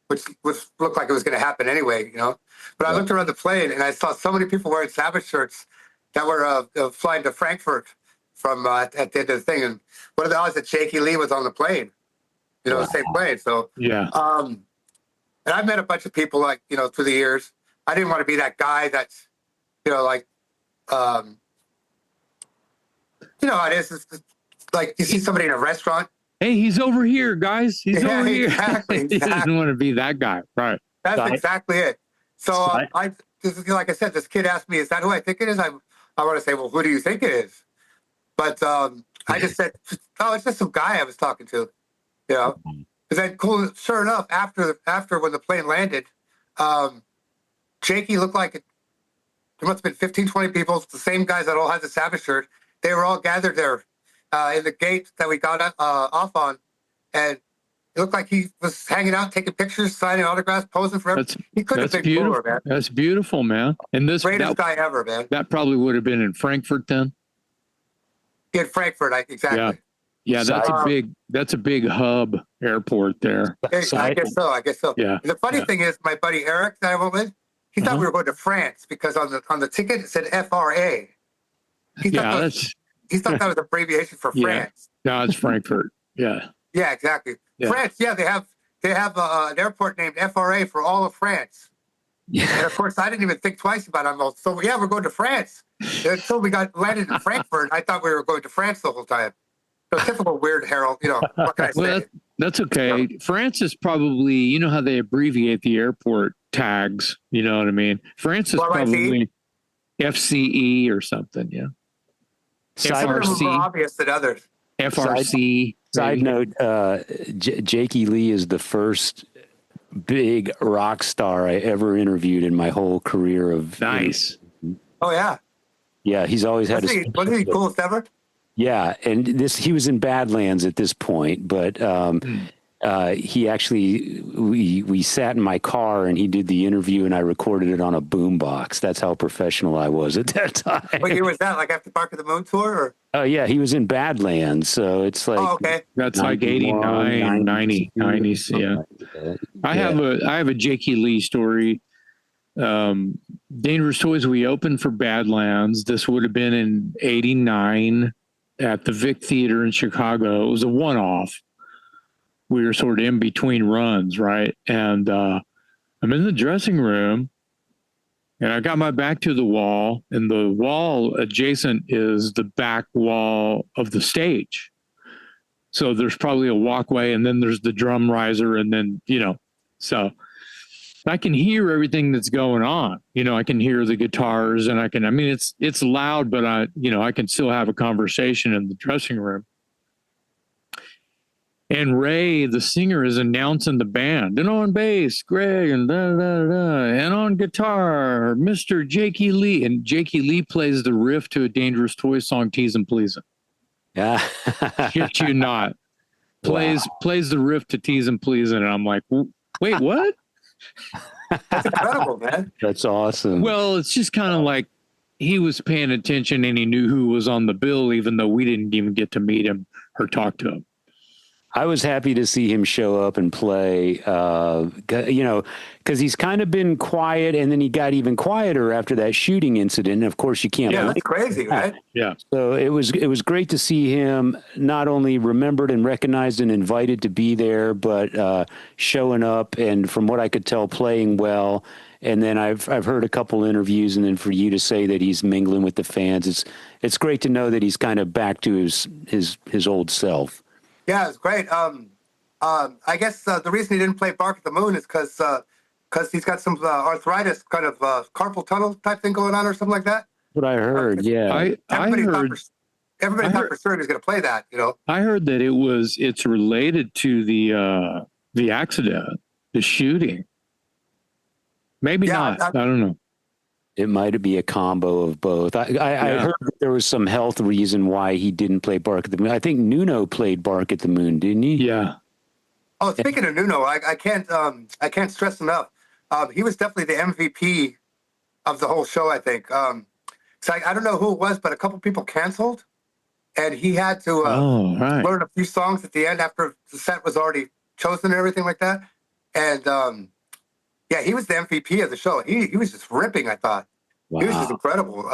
which looked like it was going to happen anyway, you know. But I looked around the plane and I saw so many people wearing Sabbath shirts that were flying to Frankfurt from at the end of the thing. And what are the odds that Jakey Lee was on the plane? You know, the same plane. So yeah. And I've met a bunch of people like, you know, through the years. I didn't want to be that guy that's, you know, like, you know how it is. It's like you see somebody in a restaurant. Hey, he's over here, guys. He's over here. Exactly. He doesn't want to be that guy. Right. That's exactly it. So like I said, this kid asked me, is that who I think it is? I want to say, well, who do you think it is? But I just said, oh, it's just some guy I was talking to, you know. Because then, cool. Sure enough, after when the plane landed, Jakey looked like there must have been 15, 20 people, the same guys that all had the Sabbath shirt. They were all gathered there in the gate that we got off on. And it looked like he was hanging out, taking pictures, signing autographs, posing for everything. He could have been cooler, man. That's beautiful, man. And this greatest guy ever, man. That probably would have been in Frankfurt then. In Frankfurt, exactly. Yeah, that's a big hub airport there. I guess so. Yeah. And the funny thing is, my buddy Eric that I went with, he thought we were going to France because on the ticket it said FRA. He thought that was abbreviation for France. No, it's Frankfurt. Yeah. Yeah, exactly. Yeah. France. Yeah, they have an airport named FRA for all of France. Yeah. And of course, I didn't even think twice about it. So yeah, we're going to France. Until we landed in Frankfurt, I thought we were going to France the whole time. So typical weird Harold. You know, what can I say? Well, that's okay. Yeah. France is probably, you know how they abbreviate the airport tags. You know what I mean? France is probably FCE or something. Yeah. FRC. More obvious than others. FRC. Side note, Jakey Lee is the first big rock star I ever interviewed in my whole career of. Nice. Oh, yeah. Yeah, he's always had wasn't he coolest ever? Yeah, and he was in Badlands at this point, but he actually, we sat in my car and he did the interview and I recorded it on a boombox. That's how professional I was at that time. What year was that? Like after Bark of the Moon tour? Or? Oh, yeah, he was in Badlands, so it's like... Oh, okay. That's like 89, 90, 90s, yeah. I have a Jakey Lee story. Dangerous Toys, we opened for Badlands. This would have been in 89 at the Vic Theater in Chicago. It was a one-off. We were sort of in between runs, right? And I'm in the dressing room and I got my back to the wall, and the wall adjacent is the back wall of the stage. So there's probably a walkway, and then there's the drum riser, and then, you know, so I can hear everything that's going on. You know, I can hear the guitars, and it's loud, but I can still have a conversation in the dressing room. And Ray, the singer, is announcing the band. And on bass, Greg, and da-da-da-da. And on guitar, Mr. Jakey Lee. And Jakey Lee plays the riff to a Dangerous Toys song, Teasin' Pleasin'. Yeah. Shit you not. Plays the riff to Teasin' Pleasin'. And I'm like, wait, what? That's incredible, man. That's awesome. Well, it's just kind of like he was paying attention and he knew who was on the bill, even though we didn't even get to meet him or talk to him. I was happy to see him show up and play, because he's kind of been quiet, and then he got even quieter after that shooting incident. And of course, you can't. Yeah, that's crazy, right? Yeah. So it was great to see him not only remembered and recognized and invited to be there, but showing up and, from what I could tell, playing well. And then I've heard a couple interviews, and then for you to say that he's mingling with the fans, it's great to know that he's kind of back to his old self. Yeah, it's great. I guess the reason he didn't play Bark at the Moon is because he's got some arthritis, kind of carpal tunnel type thing going on or something like that. What I heard, yeah. Everybody thought for sure he was going to play that, you know. I heard that it's related to the accident, the shooting. Maybe not. I don't know. It might be a combo of both. I heard that there was some health reason why he didn't play Bark at the Moon. I think Nuno played Bark at the Moon, didn't he? Yeah. Oh, speaking of Nuno, I can't stress enough. He was definitely the MVP of the whole show, I think. So I don't know who it was, but a couple people canceled, and he had to learn a few songs at the end after the set was already chosen and everything like that. And yeah, he was the MVP of the show. He was just ripping, I thought. Wow. He was just incredible.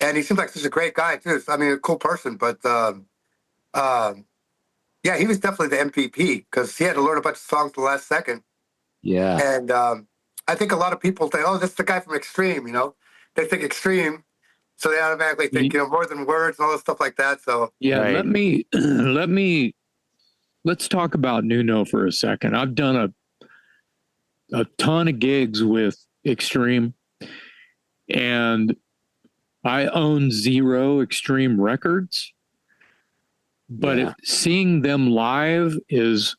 And he seems like such a great guy, too. I mean, a cool person. But, yeah, he was definitely the MVP because he had to learn a bunch of songs the last second. Yeah. And I think a lot of people think, oh, this is the guy from Extreme, you know. They think Extreme, so they automatically think, more than words and all this stuff like that. So yeah, right. Let's talk about Nuno for a second. I've done a ton of gigs with Extreme, and I own 0 Extreme records, but seeing them live is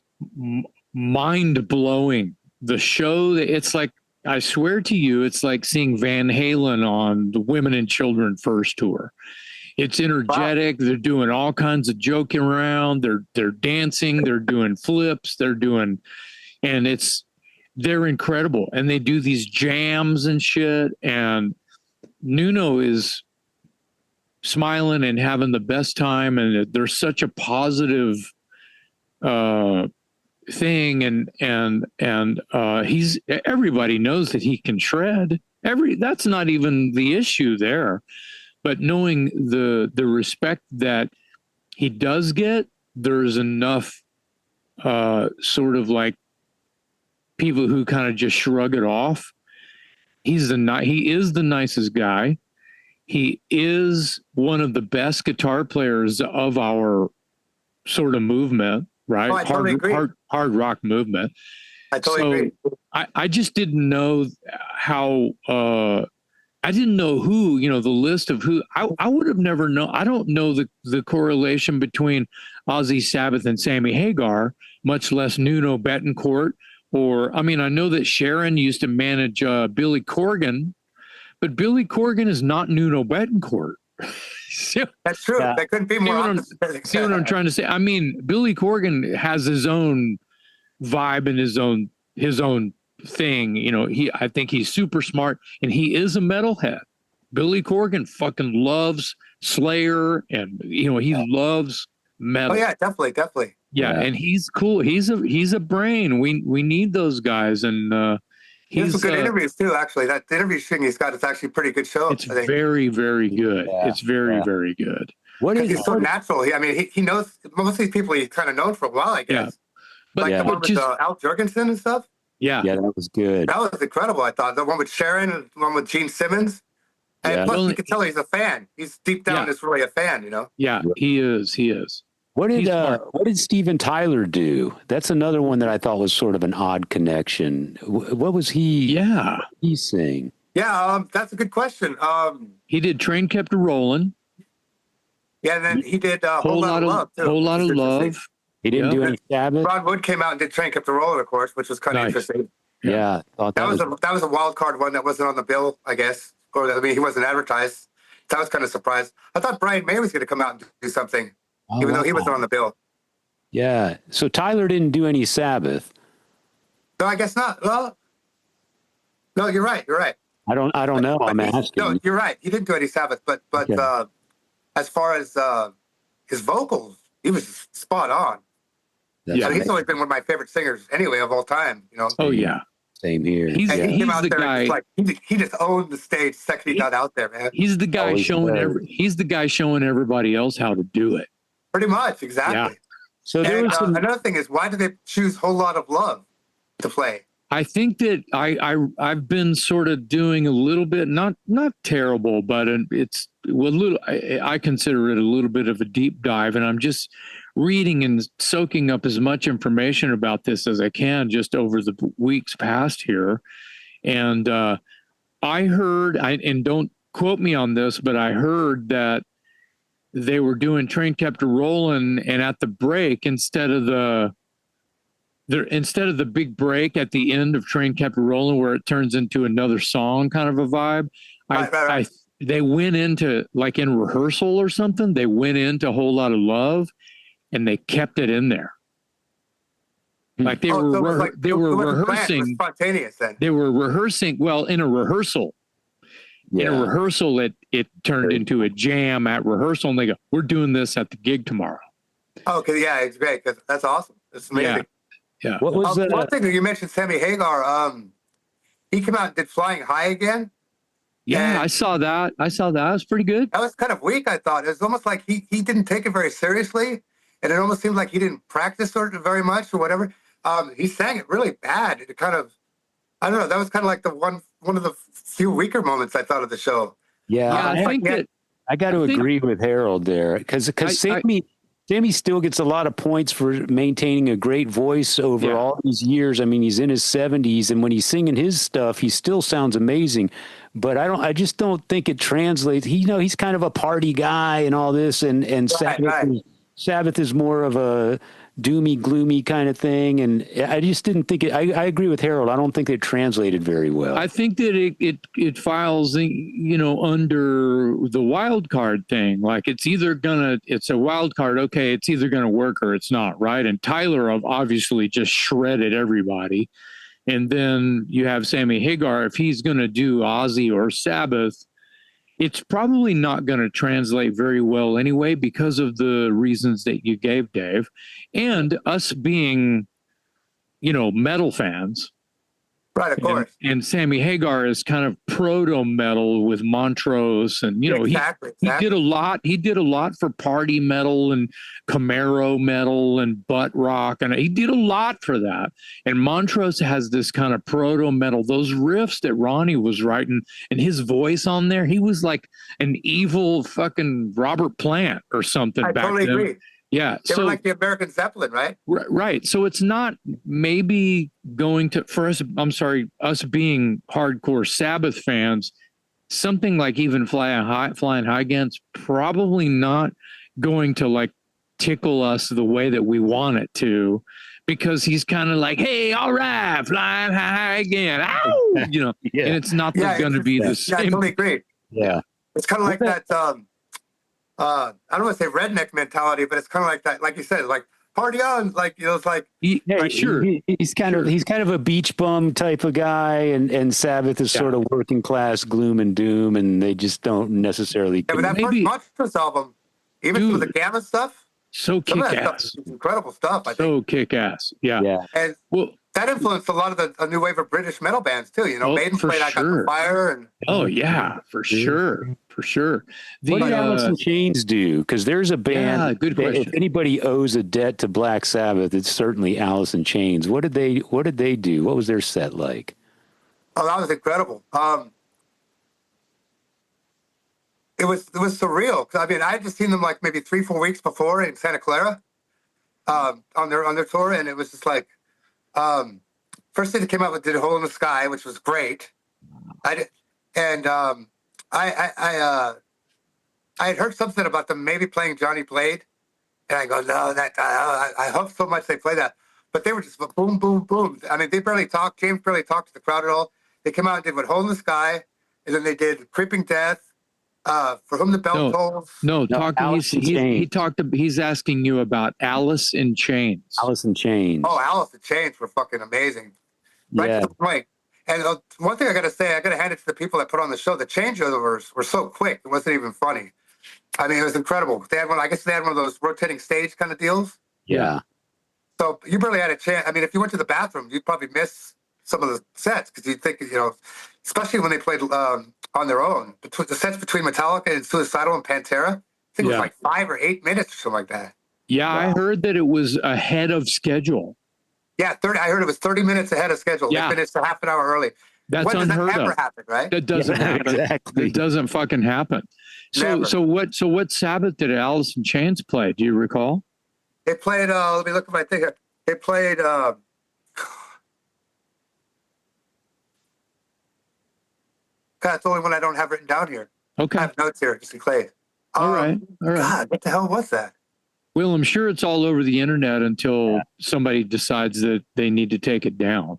mind blowing. The show, it's like, I swear to you, it's like seeing Van Halen on the Women and Children First tour. It's energetic. Wow. They're doing all kinds of joking around. They're dancing. They're doing flips. They're incredible. And they do these jams and shit. And Nuno is smiling and having the best time. And there's such a positive thing. And everybody knows that he can shred. That's not even the issue there. But knowing the respect that he does get, there's enough sort of like people who kind of just shrug it off. He is the nicest guy. He is one of the best guitar players of our sort of movement, right? Oh, I totally agree. Hard rock movement. I totally agree. I just didn't know how. I didn't know who, the list of who. I would have never known. I don't know the correlation between Ozzy, Sabbath, and Sammy Hagar, much less Nuno Betancourt. I know that Sharon used to manage Billy Corgan, but Billy Corgan is not Nuno Betancourt. That's true. Yeah. That couldn't be more. See what I'm trying to say? I mean, Billy Corgan has his own vibe and his own thing. I think he's super smart, and he is a metalhead. Billy Corgan fucking loves Slayer, and he loves metal. Oh yeah, definitely. Yeah, and he's cool. He's a brain. We need those guys, and he's some good interviews too. Actually, that interview thing he's got is actually a pretty good show. It's very, very good. Yeah. It's very, very good. He's so natural. He knows most of these people he's kind of known for a while, I guess. Yeah. But the one with Al Jurgensen and stuff. Yeah, that was good. That was incredible. I thought the one with Sharon, and the one with Gene Simmons. And plus, you can tell he's a fan. He's deep down is really a fan. Yeah, he is. What did Steven Tyler do? That's another one that I thought was sort of an odd connection. What was he? Yeah, he sing. Yeah, that's a good question. He did "Train Kept a Rollin'." Yeah, and then he did "Whole Lot of Love" too. Whole Lot of Love. He didn't do any Sabbath. Ron Wood came out and did "Train Kept a Rollin'," of course, which was kind of interesting. Yeah, that was a wild card one that wasn't on the bill, I guess, he wasn't advertised. So I was kind of surprised. I thought Brian May was going to come out and do something, even though he wasn't on the bill. Yeah, so Tyler didn't do any Sabbath. No, I guess not. Well, No, you're right. You're right. I don't know. I'm asking. No, you're right. He didn't do any Sabbath, but Okay. as far as his vocals, he was spot on. That's And he's amazing. always been one of my favorite singers anyway of all time. You know. Oh yeah. Same here. He's And he came out the there guy. and just like he just owned the stage the second he got out there, man. He's the guy Always showing does. he's the guy showing everybody else how to do it. Pretty much, exactly. So there And was some. another thing is, why did they choose "Whole Lot of Love" to play? I think that I've been sort of doing a little bit, not terrible, but it's a little. I consider it a little bit of a deep dive, and I'm just reading and soaking up as much information about this as I can just over the weeks past here. And I heard, and don't quote me on this, but I heard that they were doing Train Kept a Rolling, and at the break, instead of the big break at the end of Train Kept a Rolling where it turns into another song kind of a vibe, Right. they went into, like in rehearsal or something, they went into a Whole Lot of Love and they kept it in there. Like they were rehearsing. Spontaneous then. They were rehearsing. Well, in a rehearsal. Yeah. In a rehearsal, it turned into a jam at rehearsal, and they go, "We're doing this at the gig tomorrow." Okay, yeah, it's great because that's awesome. It's amazing. Yeah. What was One thing that you mentioned, Sammy Hagar. He came out and did "Flying High" again. Yeah, And I saw that. It was pretty good. that was kind of weak. I thought it was almost like he didn't take it very seriously, and it almost seemed like he didn't practice it very much or whatever. He sang it really bad. It kind of, I don't know. That was kind of like the one of the few weaker moments I thought of the show. Yeah, I think that I got to agree with Harold there because Sammy still gets a lot of points for maintaining a great voice over all these years. I mean, he's in his 70s, and when he's singing his stuff, he still sounds amazing. But I just don't think it translates. He's kind of a party guy and all this, and Sabbath is more of a doomy, gloomy kind of thing. And I just didn't think it. I agree with Harold. I don't think it translated very well. I think that it files, under the wild card thing. Like it's a wild card. Okay, it's either gonna work or it's not, right? And Tyler obviously just shredded everybody. And then you have Sammy Hagar. If he's gonna do Ozzy or Sabbath, it's probably not going to translate very well anyway because of the reasons that you gave, Dave, and us being, metal fans. Right, of course. And Sammy Hagar is kind of proto metal with Montrose, and exactly. He did a lot. He did a lot for party metal and Camaro metal and butt rock, and he did a lot for that. And Montrose has this kind of proto metal. Those riffs that Ronnie was writing, and his voice on there, he was like an evil fucking Robert Plant or something. I back totally then. agree. Yeah, they were like the American Zeppelin, right? Right. So it's not maybe going to, for us, I'm sorry, us being hardcore Sabbath fans, something like even Flying High Again's probably not going to like tickle us the way that we want it to, because he's kind of like, hey, all right, flying high again. Ow! And it's not going to be the same. Yeah, I totally agree. Yeah. It's kind of like that. I don't want to say redneck mentality, but it's kind of like that, like you said, like party on, like it's like sure. He's kind of a beach bum type of guy, and Sabbath is sort of working class gloom and doom, and they just don't necessarily. Yeah, but that first Montrose album, even some of the Gamma stuff, so kick ass, incredible stuff. I think so kick ass, yeah. And that influenced a lot of the new wave of British metal bands too. Maiden played "I Got the Fire" and for sure. What did Alice in Chains do? Because there's a band. Yeah, good question. If anybody owes a debt to Black Sabbath, it's certainly Alice in Chains. What did they do? What was their set like? Oh, that was incredible. It was surreal. I mean, I had just seen them like maybe 3-4 weeks before in Santa Clara, on their tour, and it was just like, first thing that came out with did "Hole in the Sky," which was great. I had heard something about them maybe playing Johnny Blade, and I go, no, I hope so much they play that. But they were just boom, boom, boom. I mean, they barely talked. James barely talked to the crowd at all. They came out and did "With Hole in the Sky," and then they did "Creeping Death," "For Whom the Bell Tolls." He's asking you about Alice in Chains. Alice in Chains. Oh, Alice in Chains were fucking amazing. Right to the point. And one thing I got to say, I got to hand it to the people that put on the show. The changeovers were so quick; it wasn't even funny. I mean, it was incredible. They had one. I guess they had one of those rotating stage kind of deals. Yeah. So you barely had a chance. I mean, if you went to the bathroom, you'd probably miss some of the sets because you'd think, especially when they played on their own. Between the sets between Metallica and Suicidal and Pantera, I think it was like 5 or 8 minutes or something like that. Yeah, wow. I heard that it was ahead of schedule. Yeah, I heard it was 30 minutes ahead of schedule. Yeah. They finished a half an hour early. That's unheard of. That never happen, right? That doesn't happen. Exactly. It doesn't fucking happen. So what Sabbath did Alice in Chains play? Do you recall? They played. Let me look at my thing here. They played. God, that's the only one I don't have written down here. Okay. I have notes here, just in case. All right. God, what the hell was that? Well, I'm sure it's all over the internet until somebody decides that they need to take it down.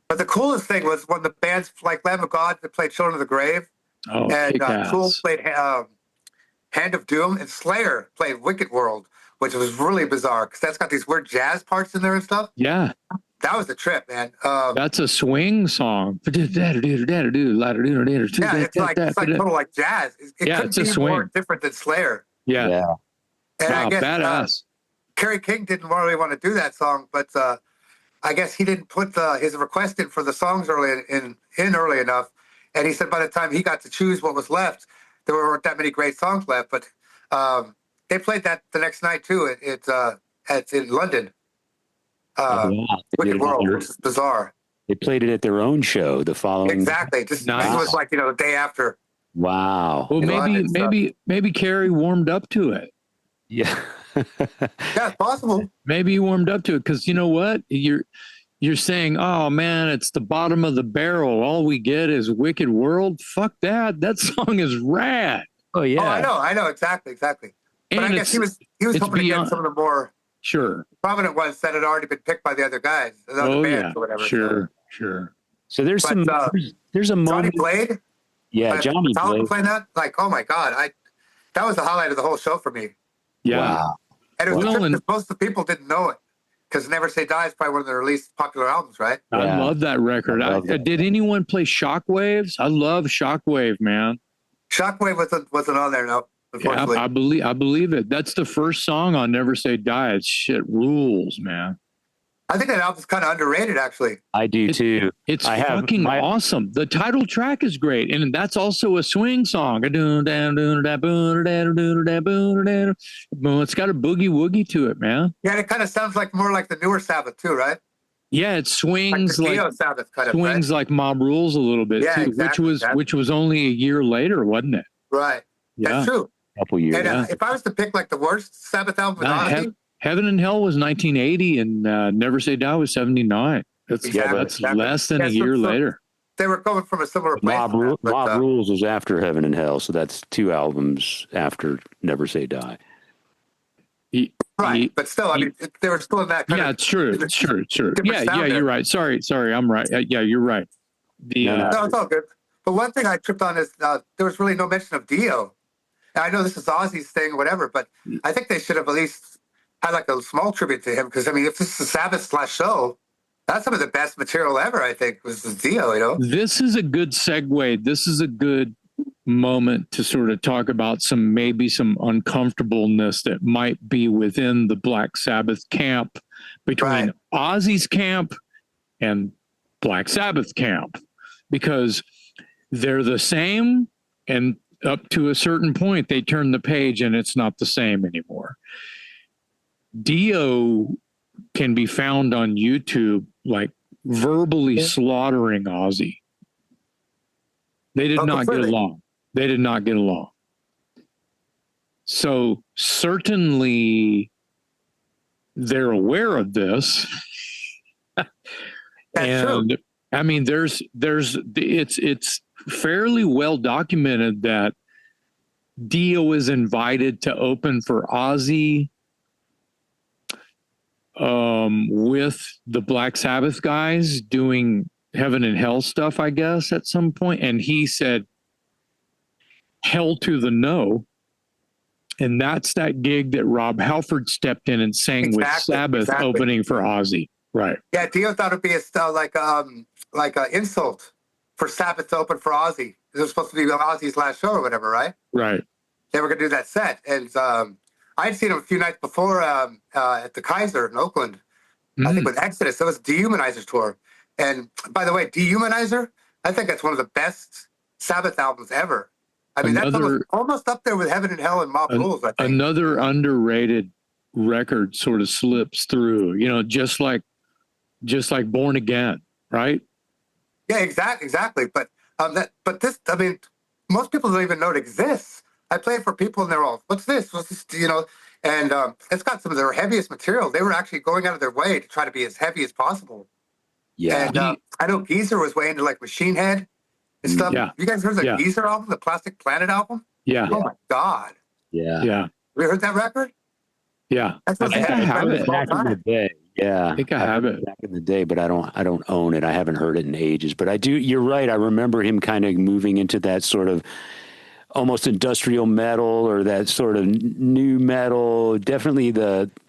But the coolest thing was when the bands like Lamb of God that played Children of the Grave, and Tool played Hand of Doom, and Slayer played Wicked World, which was really bizarre because that's got these weird jazz parts in there and stuff. Yeah. That was a trip, man. That's a swing song. Yeah, it's like total like jazz. It couldn't be swing. More different than Slayer. Yeah. And wow, I guess badass. Kerry King didn't really want to do that song, but I guess he didn't put his request in for the songs early enough. And he said by the time he got to choose what was left, there weren't that many great songs left. But they played that the next night too. It's in London. Wicked World, which is bizarre. They played it at their own show the following. Exactly. Just nice. It was like the day after. Wow. Well, maybe Kerry warmed up to it. Yeah. Yeah, it's possible. Maybe he warmed up to it because you know what? You're saying, oh man, it's the bottom of the barrel. All we get is Wicked World. Fuck that. That song is rad. Oh yeah. Oh, I know exactly. But and I guess he was hoping to get some of the more prominent ones that had already been picked by the other guys, the other bands or whatever. Sure. So there's a moment. Johnny Blade. Yeah, Johnny Blade playing that. Like, oh my God, that was the highlight of the whole show for me. Yeah. Wow. And it was because most of the people didn't know it. Because Never Say Die is probably one of their least popular albums, right? I love that record. Did anyone play Shockwaves? I love Shockwave, man. Shockwave wasn't on there, no. Unfortunately. Yeah, I believe it. That's the first song on Never Say Die. It's shit rules, man. I think that album's kind of underrated, actually. I do too. It's fucking awesome. The title track is great, and that's also a swing song. It's got a boogie woogie to it, man. Yeah, and it kind of sounds more like the newer Sabbath too, right? Yeah, it swings like Sabbath kind swings of, like Mob Rules a little bit too, exactly, which was only a year later, wasn't it? Right. Yeah. That's true. Couple years. And if I was to pick like the worst Sabbath album, Heaven and Hell was 1980, and Never Say Die was 79. That's less than a year later. They were coming from a similar place. Mob Rules was after Heaven and Hell, so that's 2 albums after Never Say Die. Right, but still, I mean, they were still in that kind of... Yeah, it's true. Yeah, you're right. Sorry, I'm right. Yeah, you're right. No, it's all good. But one thing I tripped on is there was really no mention of Dio. And I know this is Ozzy's thing or whatever, but I think they should have at least had like a small tribute to him, because I mean, if this is a Sabbath/show, that's some of the best material ever. I think was Dio. This is a good segue. This is a good moment to sort of talk about some uncomfortableness that might be within the Black Sabbath camp, between Ozzy's camp and Black Sabbath camp, because they're the same, and up to a certain point they turn the page and it's not the same anymore. Dio can be found on YouTube, like verbally slaughtering Ozzy. They did not get along. So certainly they're aware of this. And true. I mean, it's fairly well documented that Dio is invited to open for Ozzy with the Black Sabbath guys doing Heaven and Hell stuff, I guess, at some point. And he said, hell to the no. And that's that gig that Rob Halford stepped in and sang with Sabbath opening for Ozzy, Right. Yeah, Dio thought it'd be like a insult for Sabbath to open for Ozzy. It was supposed to be Ozzy's last show or whatever, right? Right. They were going to do that set, and I'd seen him a few nights before at the Kaiser in Oakland. I think with Exodus. It was Dehumanizer's tour. And by the way, Dehumanizer, I think that's one of the best Sabbath albums ever. I mean, that's almost up there with Heaven and Hell and Mob Rules, I think. Another underrated record sort of slips through, you know, just like Born Again, right? Yeah, exactly. But this, I mean, most people don't even know it exists. I play it for people and they're all, what's this? What's this? You know, and it's got some of their heaviest material. They were actually going out of their way to try to be as heavy as possible. Yeah. And I know Geezer was way into like Machine Head and stuff. Yeah. You guys heard the Geezer album, the Plastic Planet album? Yeah. Oh my God. Yeah. Yeah. Have you heard that record? Yeah. That's I think I have it. Back in the day. Yeah. I think I have it back in the day, but I don't own it. I haven't heard it in ages, but I do. You're right. I remember him kind of moving into that sort of almost industrial metal or that sort of new metal. Definitely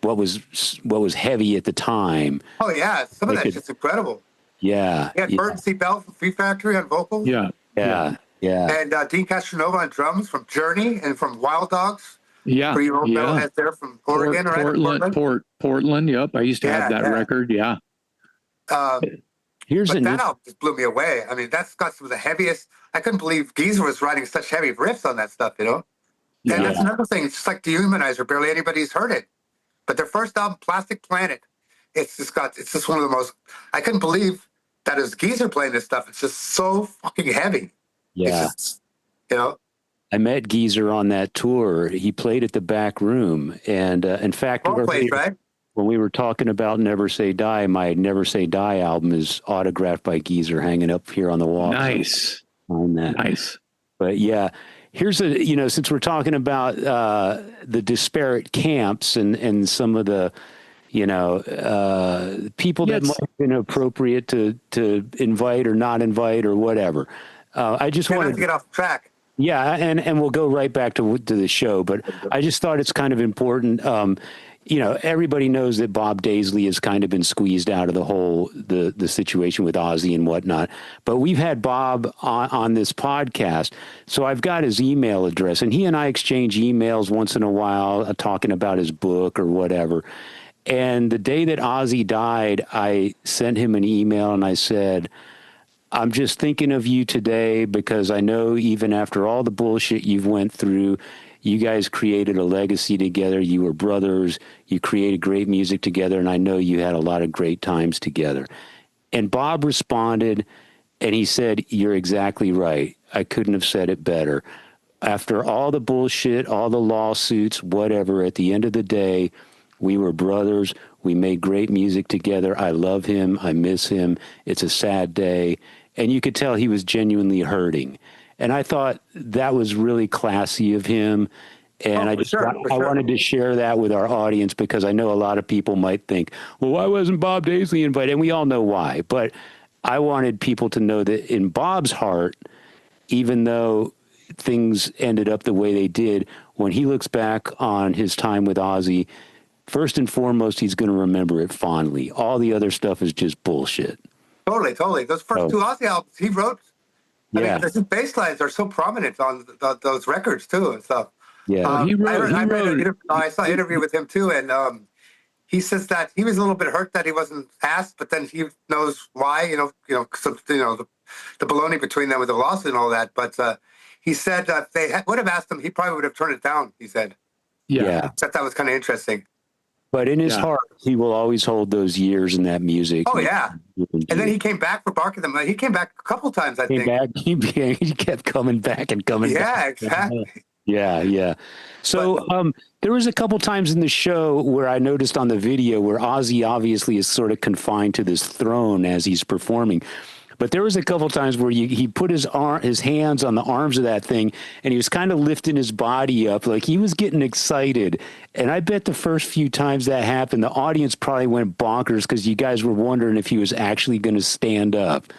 what was heavy at the time. Oh yeah, some of that shit's incredible. Yeah. He had Burton C. Bell from Free Factory on vocals. Yeah. And Dean Castronova on drums from Journey and from Wild Dogs. Yeah. Pretty old metalheads there from Oregon, right? Portland. Yep. I used to have that record. Yeah. That album just blew me away. I mean, that's got some of the heaviest. I couldn't believe Geezer was writing such heavy riffs on that stuff, you know? And that's another thing. It's just like Dehumanizer. Barely anybody's heard it. But their first album, Plastic Planet, it's just one of the most, I couldn't believe that it was Geezer playing this stuff. It's just so fucking heavy. Yeah. It's just, you know? I met Geezer on that tour. He played at the Back Room. And in fact, when we were talking about Never Say Die, my Never Say Die album is autographed by Geezer hanging up here on the wall. Nice. On that. Nice. But yeah, here's since we're talking about the disparate camps and some of the, people that might have been appropriate to invite or not invite or whatever. I just wanted to get off track. Yeah, and we'll go right back to the show, but I just thought it's kind of important. Everybody knows that Bob Daisley has kind of been squeezed out of the situation with Ozzy and whatnot. But we've had Bob on this podcast, so I've got his email address, and he and I exchange emails once in a while, talking about his book or whatever. And the day that Ozzy died, I sent him an email and I said, I'm just thinking of you today because I know even after all the bullshit you've went through, you guys created a legacy together. You were brothers. You created great music together, and I know you had a lot of great times together. And Bob responded, and he said, you're exactly right. I couldn't have said it better. After all the bullshit, all the lawsuits, whatever, at the end of the day, we were brothers. We made great music together. I love him. I miss him. It's a sad day. And you could tell he was genuinely hurting. And I thought that was really classy of him. And I wanted to share that with our audience because I know a lot of people might think, well, why wasn't Bob Daisley invited? And we all know why. But I wanted people to know that in Bob's heart, even though things ended up the way they did, when he looks back on his time with Ozzy, first and foremost, he's going to remember it fondly. All the other stuff is just bullshit. Totally. Those first two Ozzy albums he wrote, I mean, his bass lines are so prominent on those records too and stuff. Yeah, I saw an interview with him too, and he says that he was a little bit hurt that he wasn't asked, but then he knows why. The baloney between them with the lawsuit and all that. But he said that if they would have asked him, he probably would have turned it down. He said, "Yeah, that was kind of interesting." But in his heart, he will always hold those years in that music. Oh, yeah. And then he came back for Barking them. He came back a couple times, I think. He kept coming back and coming back. Yeah, exactly. Yeah. So there was a couple times in the show where I noticed on the video where Ozzy obviously is sort of confined to this throne as he's performing. But there was a couple times where he put his hands on the arms of that thing, and he was kind of lifting his body up, like he was getting excited. And I bet the first few times that happened, the audience probably went bonkers because you guys were wondering if he was actually going to stand up.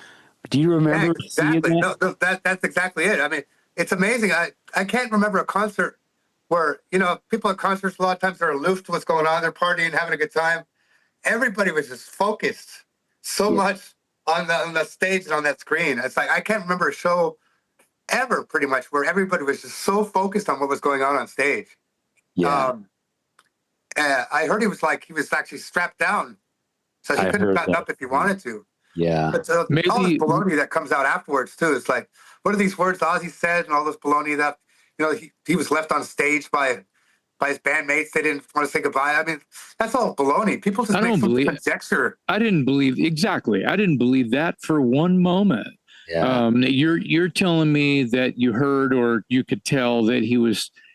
Do you remember seeing that? No, that's exactly it. I mean, it's amazing. I can't remember a concert where, people at concerts a lot of times are aloof to what's going on. They're partying, having a good time. everybody was just focused so much on the stage and on that screen. It's like I can't remember a show ever, pretty much, where everybody was just so focused on what was going on stage. Yeah. I heard he was actually strapped down, so he couldn't have gotten up if he wanted to. Yeah. But all this baloney that comes out afterwards too, it's like, what are these words Ozzy said and all this baloney that, he was left on stage by his bandmates. They didn't want to say goodbye. I mean, that's all baloney. People just make some conjecture. I didn't believe that for one moment. Yeah. You're telling me that you heard or you could tell that he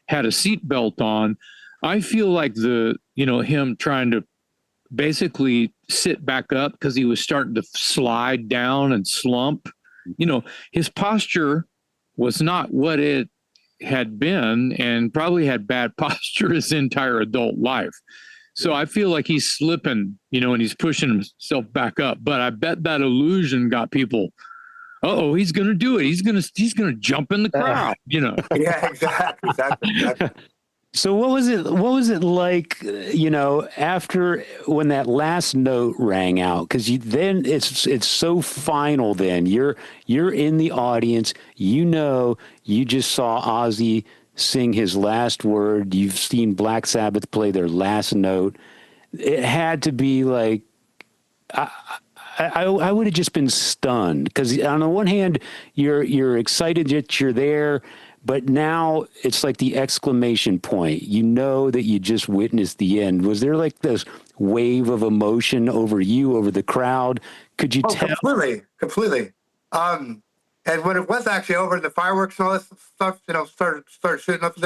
had a seatbelt on. I feel like him trying to basically sit back up because he was starting to slide down and slump. His posture was not what it had been, and probably had bad posture his entire adult life. So I feel like he's slipping, and he's pushing himself back up. But I bet that illusion got people, he's going to do it. He's going to jump in the crowd, Yeah, exactly. So what was it like, after when that last note rang out? Because then it's so final. Then you're in the audience. You just saw Ozzy sing his last word. You've seen Black Sabbath play their last note. It had to be like, I would have just been stunned, because on the one hand you're excited that you're there. But now it's like the exclamation point. That you just witnessed the end. Was there like this wave of emotion over the crowd? Could you tell? Completely. And when it was actually over, the fireworks and all this stuff, started shooting up.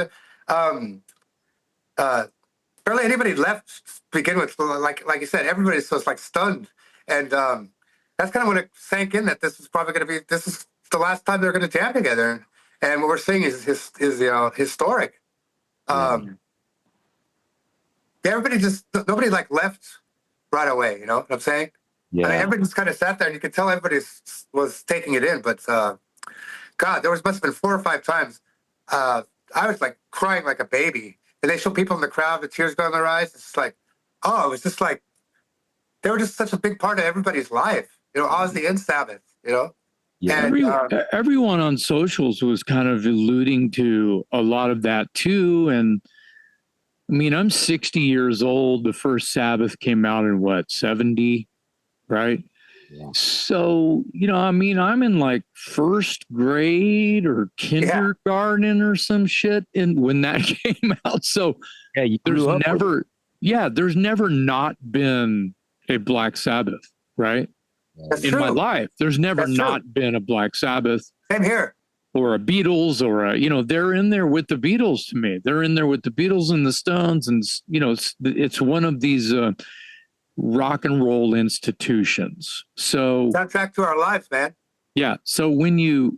Barely anybody left to begin with. Like you said, everybody's just like stunned, and that's kind of when it sank in that this is the last time they're going to jam together. And what we're seeing is historic. Nobody left right away. You know what I'm saying? Yeah. I mean, everybody just kind of sat there, and you could tell everybody was taking it in. But God, must have been 4 or 5 times. I was like crying like a baby, and they show people in the crowd with tears going in their eyes. It's like, it was just like they were just such a big part of everybody's life. Ozzy and Sabbath. Yeah. And, everyone on socials was kind of alluding to a lot of that too. And I mean, I'm 60 years old. The first Sabbath came out in 70, right? Yeah. So, I'm in like first grade or kindergarten or some shit when that came out. So there's never not been a Black Sabbath, right? That's in true. my life. There's never not been a Black Sabbath. Same here. Or a Beatles, or they're in there with the Beatles to me. They're in there with the Beatles and the Stones, and it's one of these rock and roll institutions. So soundtrack to our lives, man. Yeah. So when you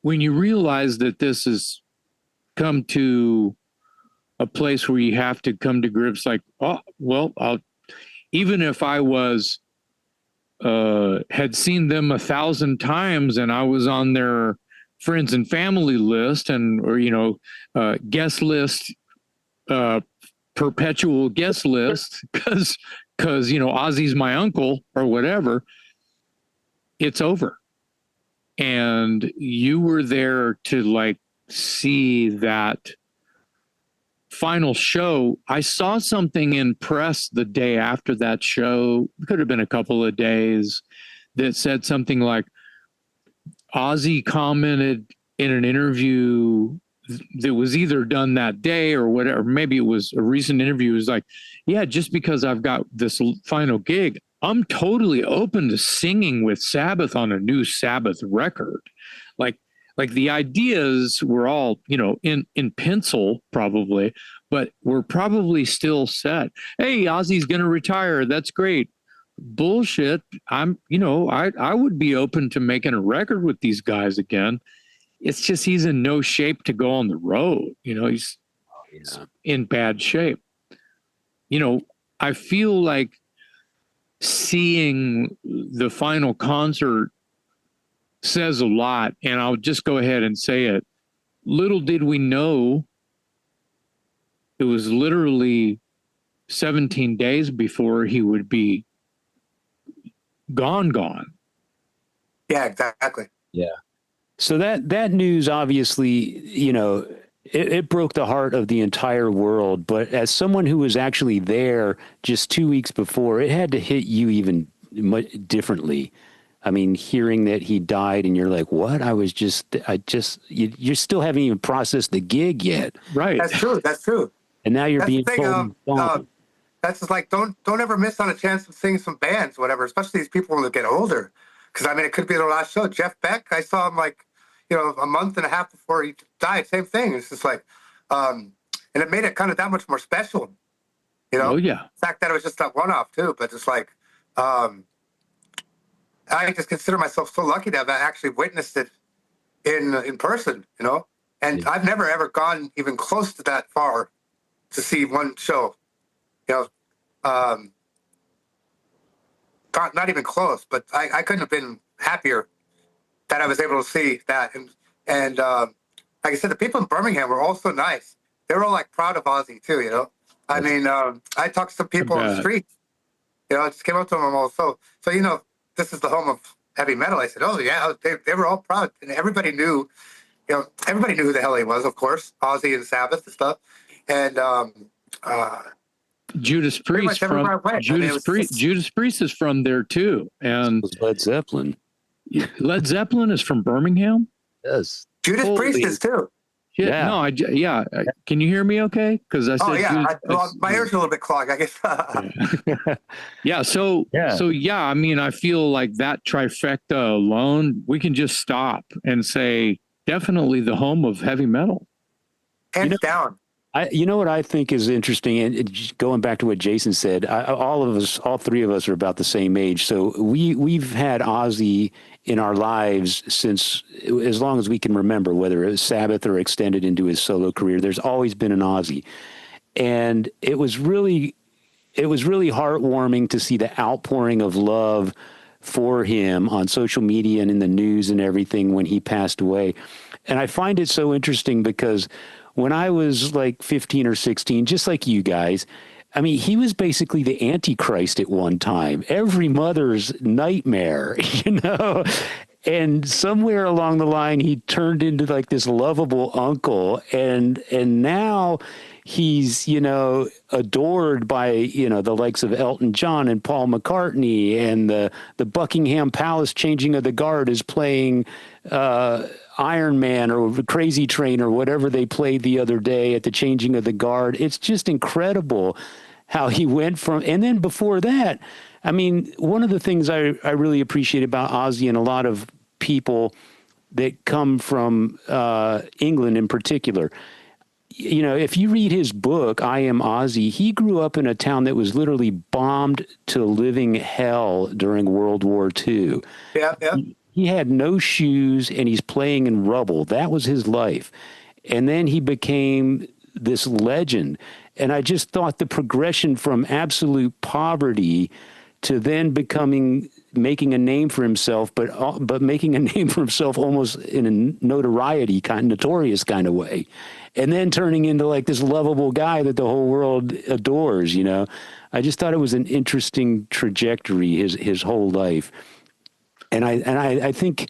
realize that this has come to a place where you have to come to grips, like, even if I was had seen them 1,000 times and I was on their friends and family list or guest list, perpetual guest list, because Ozzy's my uncle or whatever, it's over. And you were there to see that final show. I saw something in press the day after that show, it could have been a couple of days, that said something like Ozzy commented in an interview that was either done that day or whatever, maybe it was a recent interview. It was like, yeah, just because I've got this final gig, I'm totally open to singing with Sabbath on a new Sabbath record. Like the ideas were all, in pencil probably, but we're probably still set. Hey, Ozzy's going to retire. That's great. Bullshit. I would be open to making a record with these guys again. It's just he's in no shape to go on the road. He's in bad shape. I feel like seeing the final concert says a lot, and I'll just go ahead and say it. Little did we know it was literally 17 days before he would be gone. Yeah, exactly. Yeah. So that news, obviously, it broke the heart of the entire world. But as someone who was actually there just 2 weeks before, it had to hit you even much differently. I mean, hearing that he died and you're like, what? You still haven't even processed the gig yet. Right. That's true. That's true. And now you're That's being the thing. told. That's just like, don't ever miss on a chance of seeing some bands, whatever, especially these people when they get older. Because I mean, it could be their last show. Jeff Beck, I saw him like, a month and a half before he died. Same thing. It's just like, and it made it kind of that much more special. Oh yeah. The fact that it was just that one-off too, but just like, I just consider myself so lucky to have actually witnessed it in person. And I've never ever gone even close to that far to see one show. Not even close, but I couldn't have been happier that I was able to see that. And like I said, the people in Birmingham were all so nice. They were all like proud of Ozzy too, I mean, I talked to some people on the street, I just came up to them all. So, this is the home of heavy metal. I said, oh yeah, they were all proud. And everybody knew who the hell he was, of course, Ozzy and Sabbath and stuff. And, Judas Priest Judas Priest is from there too, and Led Zeppelin. Led Zeppelin is from Birmingham. Yes, Judas Priest is too. Shit, Yeah. No, can you hear me? Okay, because I said. My ears are a little bit clogged, I guess. Yeah. So I mean, I feel like that trifecta alone, we can just stop and say definitely the home of heavy metal. Hands down. What I think is interesting, and going back to what Jason said, all three of us are about the same age. So we've had Ozzy in our lives since as long as we can remember, whether it was Sabbath or extended into his solo career. There's always been an Ozzy. And it was really heartwarming to see the outpouring of love for him on social media and in the news and everything when he passed away. And I find it so interesting because when I was like 15 or 16, just like you guys, I mean, he was basically the Antichrist at one time, every mother's nightmare, and somewhere along the line, he turned into like this lovable uncle. And now he's, adored by, the likes of Elton John and Paul McCartney, and the Buckingham Palace changing of the guard is playing, Iron Man or Crazy Train or whatever they played the other day at the changing of the guard. It's just incredible how he went from, and then before that, I mean, one of the things I really appreciate about Ozzy and a lot of people that come from England in particular, if you read his book, I Am Ozzy, he grew up in a town that was literally bombed to living hell during World War II. Yeah. He had no shoes and he's playing in rubble. That was his life. And then he became this legend. And I just thought the progression from absolute poverty to then making a name for himself, but making a name for himself almost in a notorious kind of way. And then turning into like this lovable guy that the whole world adores, I just thought it was an interesting trajectory, his whole life. And I think,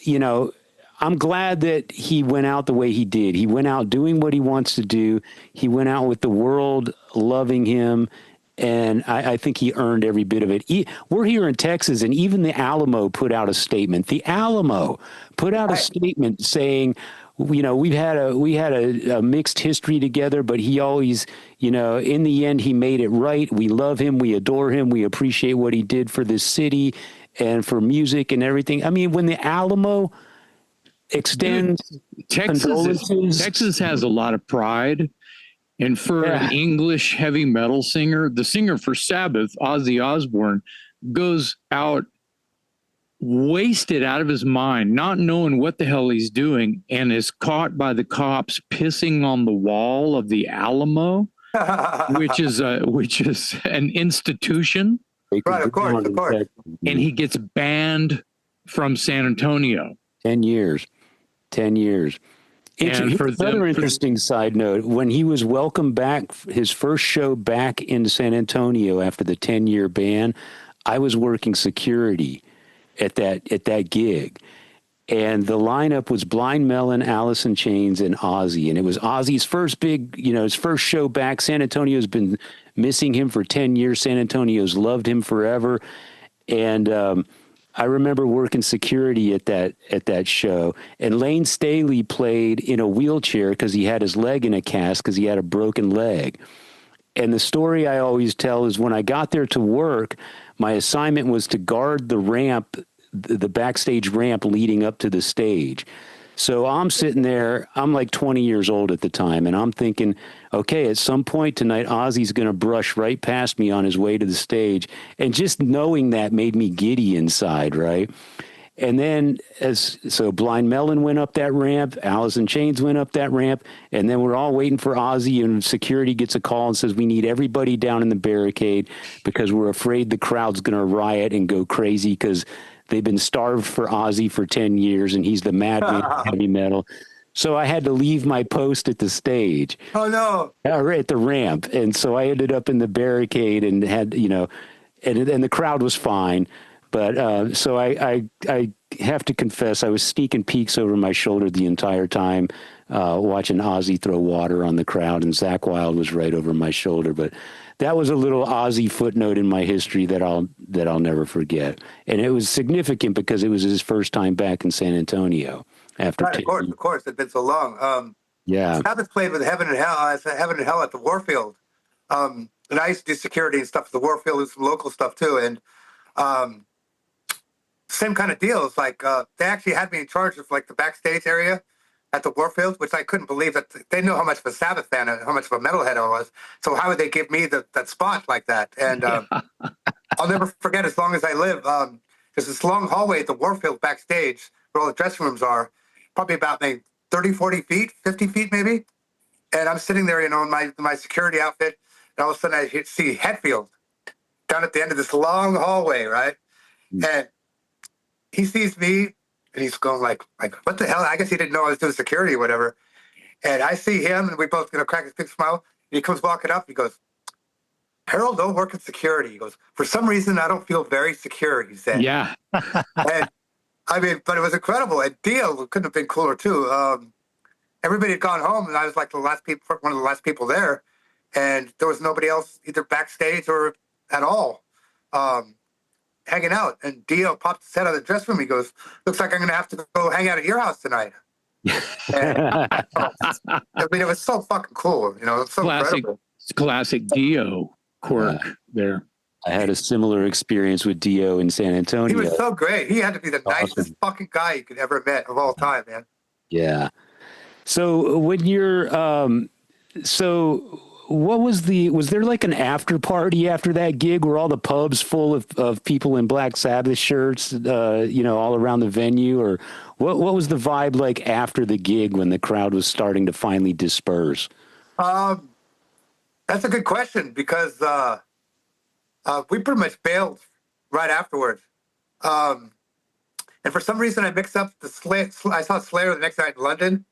I'm glad that he went out the way he did. He went out doing what he wants to do. He went out with the world loving him. And I think he earned every bit of it. We're here in Texas, and even the Alamo put out a statement. The Alamo put out a statement saying, we had a mixed history together, but he always, in the end, he made it right. We love him. We adore him. We appreciate what he did for this city and for music and everything. I mean, when the Alamo extends Texas has a lot of pride. And for an English heavy metal singer, the singer for Sabbath, Ozzy Osbourne, goes out wasted out of his mind, not knowing what the hell he's doing, and is caught by the cops pissing on the wall of the Alamo, which is an institution. Right, of course. And he gets banned from San Antonio. 10 years. And for Another them, interesting side note: when he was welcomed back, his first show back in San Antonio after the 10-year ban, I was working security at that gig, and the lineup was Blind Melon, Alice in Chains, and Ozzy. And it was Ozzy's first big, his first show back. San Antonio's been missing him for 10 years. San Antonio's loved him forever. And I remember working security at that show. And Lane Staley played in a wheelchair because he had his leg in a cast because he had a broken leg. And the story I always tell is when I got there to work, my assignment was to guard the ramp, the backstage ramp leading up to the stage. So I'm sitting there, I'm like 20 years old at the time, and I'm thinking, okay, at some point tonight, Ozzy's going to brush right past me on his way to the stage. And just knowing that made me giddy inside, right? And then so Blind Melon went up that ramp, Alice in Chains went up that ramp, and then we're all waiting for Ozzy, and security gets a call and says, we need everybody down in the barricade because we're afraid the crowd's going to riot and go crazy because they've been starved for Ozzy for 10 years, and he's the madman of heavy metal. So I had to leave my post at the stage. Oh, no. Right at the ramp. And so I ended up in the barricade and had, and the crowd was fine. But so I have to confess, I was sneaking peeks over my shoulder the entire time, watching Ozzy throw water on the crowd, and Zakk Wylde was right over my shoulder. But that was a little Ozzy footnote in my history that I'll never forget, and it was significant because it was his first time back in San Antonio after. Right, of course, it'd been so long. Yeah, Sabbath played with Heaven and Hell. I said Heaven and Hell at the Warfield, and I used to do security and stuff at the Warfield and some local stuff too, and. Same kind of deal. It's like they actually had me in charge of like the backstage area at the Warfield, which I couldn't believe that they knew how much of a Sabbath fan and how much of a metalhead I was. So how would they give me that spot like that? And I'll never forget as long as I live. There's this long hallway at the Warfield backstage where all the dressing rooms are, probably about maybe 30, 40 feet, 50 feet maybe. And I'm sitting there, in my security outfit, and all of a sudden I see Hetfield down at the end of this long hallway, right? And he sees me, and he's going like, what the hell? I guess he didn't know I was doing security or whatever. And I see him, and we both crack his big smile. And he comes walking up. He goes, Harold, don't work in security. He goes, for some reason, I don't feel very secure, he said. yeah. And I mean, but it was incredible. And Dio couldn't have been cooler, too. Everybody had gone home, and I was like one of the last people there. And there was nobody else either backstage or at all. Hanging out, and Dio popped his head out of the dressing room. He goes, looks like I'm going to have to go hang out at your house tonight. And, I mean, it was so fucking cool. It's so incredible. Classic Dio quirk there. I had a similar experience with Dio in San Antonio. He was so great. He had to be the nicest fucking guy you could ever met of all time, man. Yeah. So when you're, what was there like an after party after that gig? Were all the pubs full of people in Black Sabbath shirts, all around the venue? Or what was the vibe like after the gig when the crowd was starting to finally disperse? That's a good question because we pretty much bailed right afterwards. And for some reason I mixed up I saw Slayer the next night in London.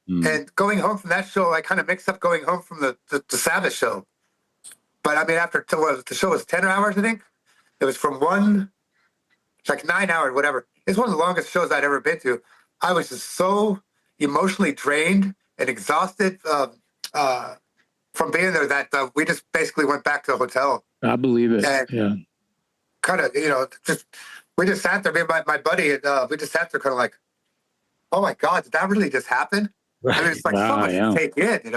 And going home from that show, I kind of mixed up going home from the Sabbath show. But I mean, the show was 10 hours, I think. It was from 9 hours, whatever. It's one of the longest shows I'd ever been to. I was just so emotionally drained and exhausted from being there that we just basically went back to the hotel. I believe it. And yeah. Kind of, we just sat there, me and my buddy, and we just sat there kind of like, oh my God, did that really just happen? I mean, it's like so much to take in,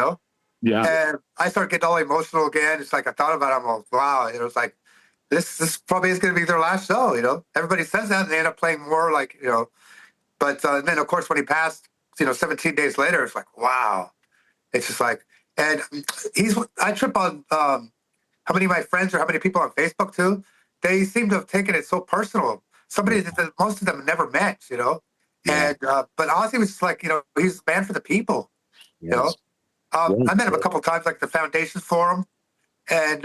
Yeah. And I started getting all emotional again. It's like I thought about it. I'm like, wow. It's like, this probably is going to be their last show, Everybody says that, and they end up playing more like, But then, of course, when he passed, 17 days later, it's like, wow. It's just like, and I trip on how many of my friends or how many people on Facebook, too, they seem to have taken it so personal. Somebody that most of them never met, Yeah. And but Ozzy was just like, he's the man for the people. Yes. I met him a couple of times, like the Foundations Forum, and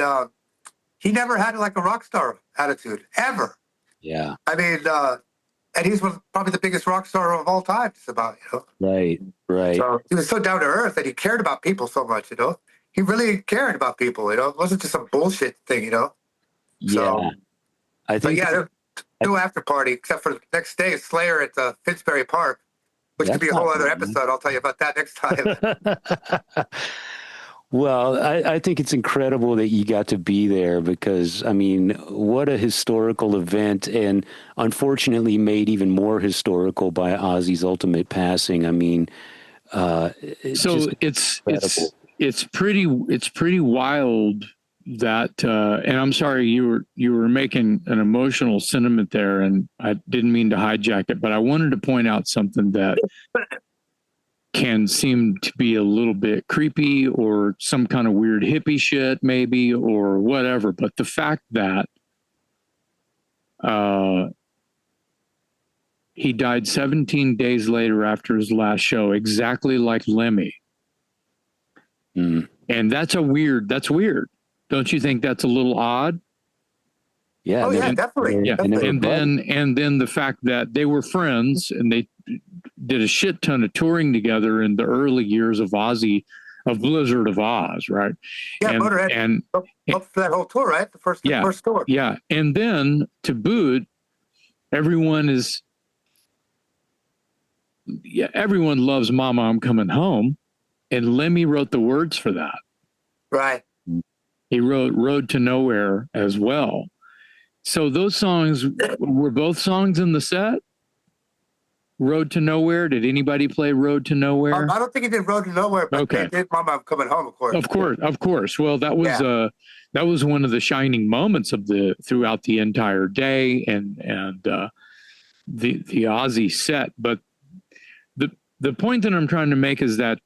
he never had like a rock star attitude ever. Yeah. I mean, and he's probably the biggest rock star of all time, just about, Right. Right. So he was so down to earth that he cared about people so much, He really cared about people, It wasn't just a bullshit thing, Yeah. So, I but think. yeah, no after party except for the next day, Slayer at Finsbury Park, which could That's be a not whole other bad, episode. I'll tell you about that next time. Well, I think it's incredible that you got to be there because, I mean, what a historical event, and unfortunately made even more historical by Ozzy's ultimate passing. I mean, So it's pretty wild that and I'm sorry you were making an emotional sentiment there, and I didn't mean to hijack it, but I wanted to point out something that can seem to be a little bit creepy or some kind of weird hippie shit maybe or whatever, but the fact that he died 17 days later after his last show, exactly like Lemmy. Mm. And that's weird. Don't you think that's a little odd? Yeah. Oh yeah, definitely. Yeah. Definitely. And then the fact that they were friends and they did a shit ton of touring together in the early years of Ozzy, of Blizzard of Oz, right? Yeah, and, Motorhead and up for that whole tour, right? The first tour. Yeah. And then to boot, everyone loves Mama, I'm Coming Home. And Lemmy wrote the words for that. Right. He wrote Road to Nowhere as well. So those songs were both songs in the set. Road to Nowhere. Did anybody play Road to Nowhere? I don't think he did Road to Nowhere, but they did Mama, I'm Coming Home, of course. Of course. Well, that was one of the shining moments throughout the entire day and the Ozzy set. But the point that I'm trying to make is that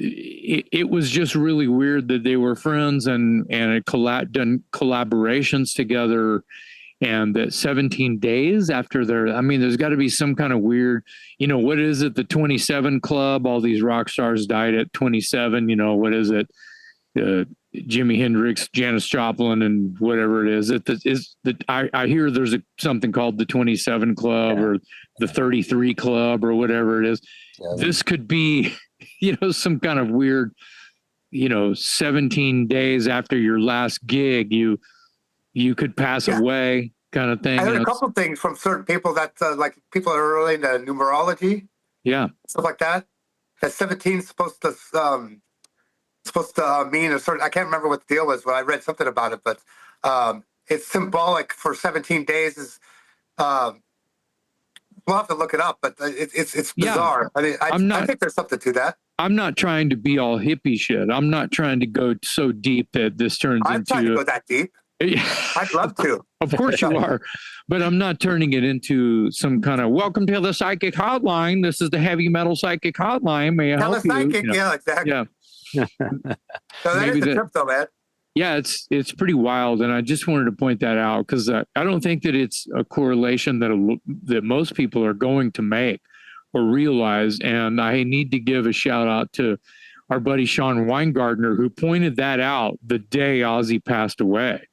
it was just really weird that they were friends and had done collaborations together, and that 17 days after there's got to be some kind of weird, what is it? The 27 Club, all these rock stars died at 27, what is it? Jimi Hendrix, Janis Joplin, and whatever it is. I hear there's something called the 27 Club or the 33 Club or whatever it is. Yeah. This could be, some kind of weird, 17 days after your last gig, you could pass away kind of thing. I heard a couple of things from certain people that like people are really into numerology. Yeah. Stuff like that. That 17 is supposed to mean a certain, I can't remember what the deal was, but I read something about it, but it's symbolic for 17 days is, we'll have to look it up, but it's bizarre. Yeah. I mean, I think there's something to that. I'm not trying to be all hippie shit. I'm not trying to go so deep that this turns into... I'm trying to go that deep. I'd love to. Of course you are. But I'm not turning it into some kind of, welcome to the psychic hotline. This is the heavy metal psychic hotline. May I help you? Psychic, yeah, exactly. Yeah. So that is a trip though, man. Yeah, it's pretty wild. And I just wanted to point that out because I don't think that it's a correlation that most people are going to make or realize. And I need to give a shout out to our buddy Sean Weingartner, who pointed that out the day Ozzy passed away.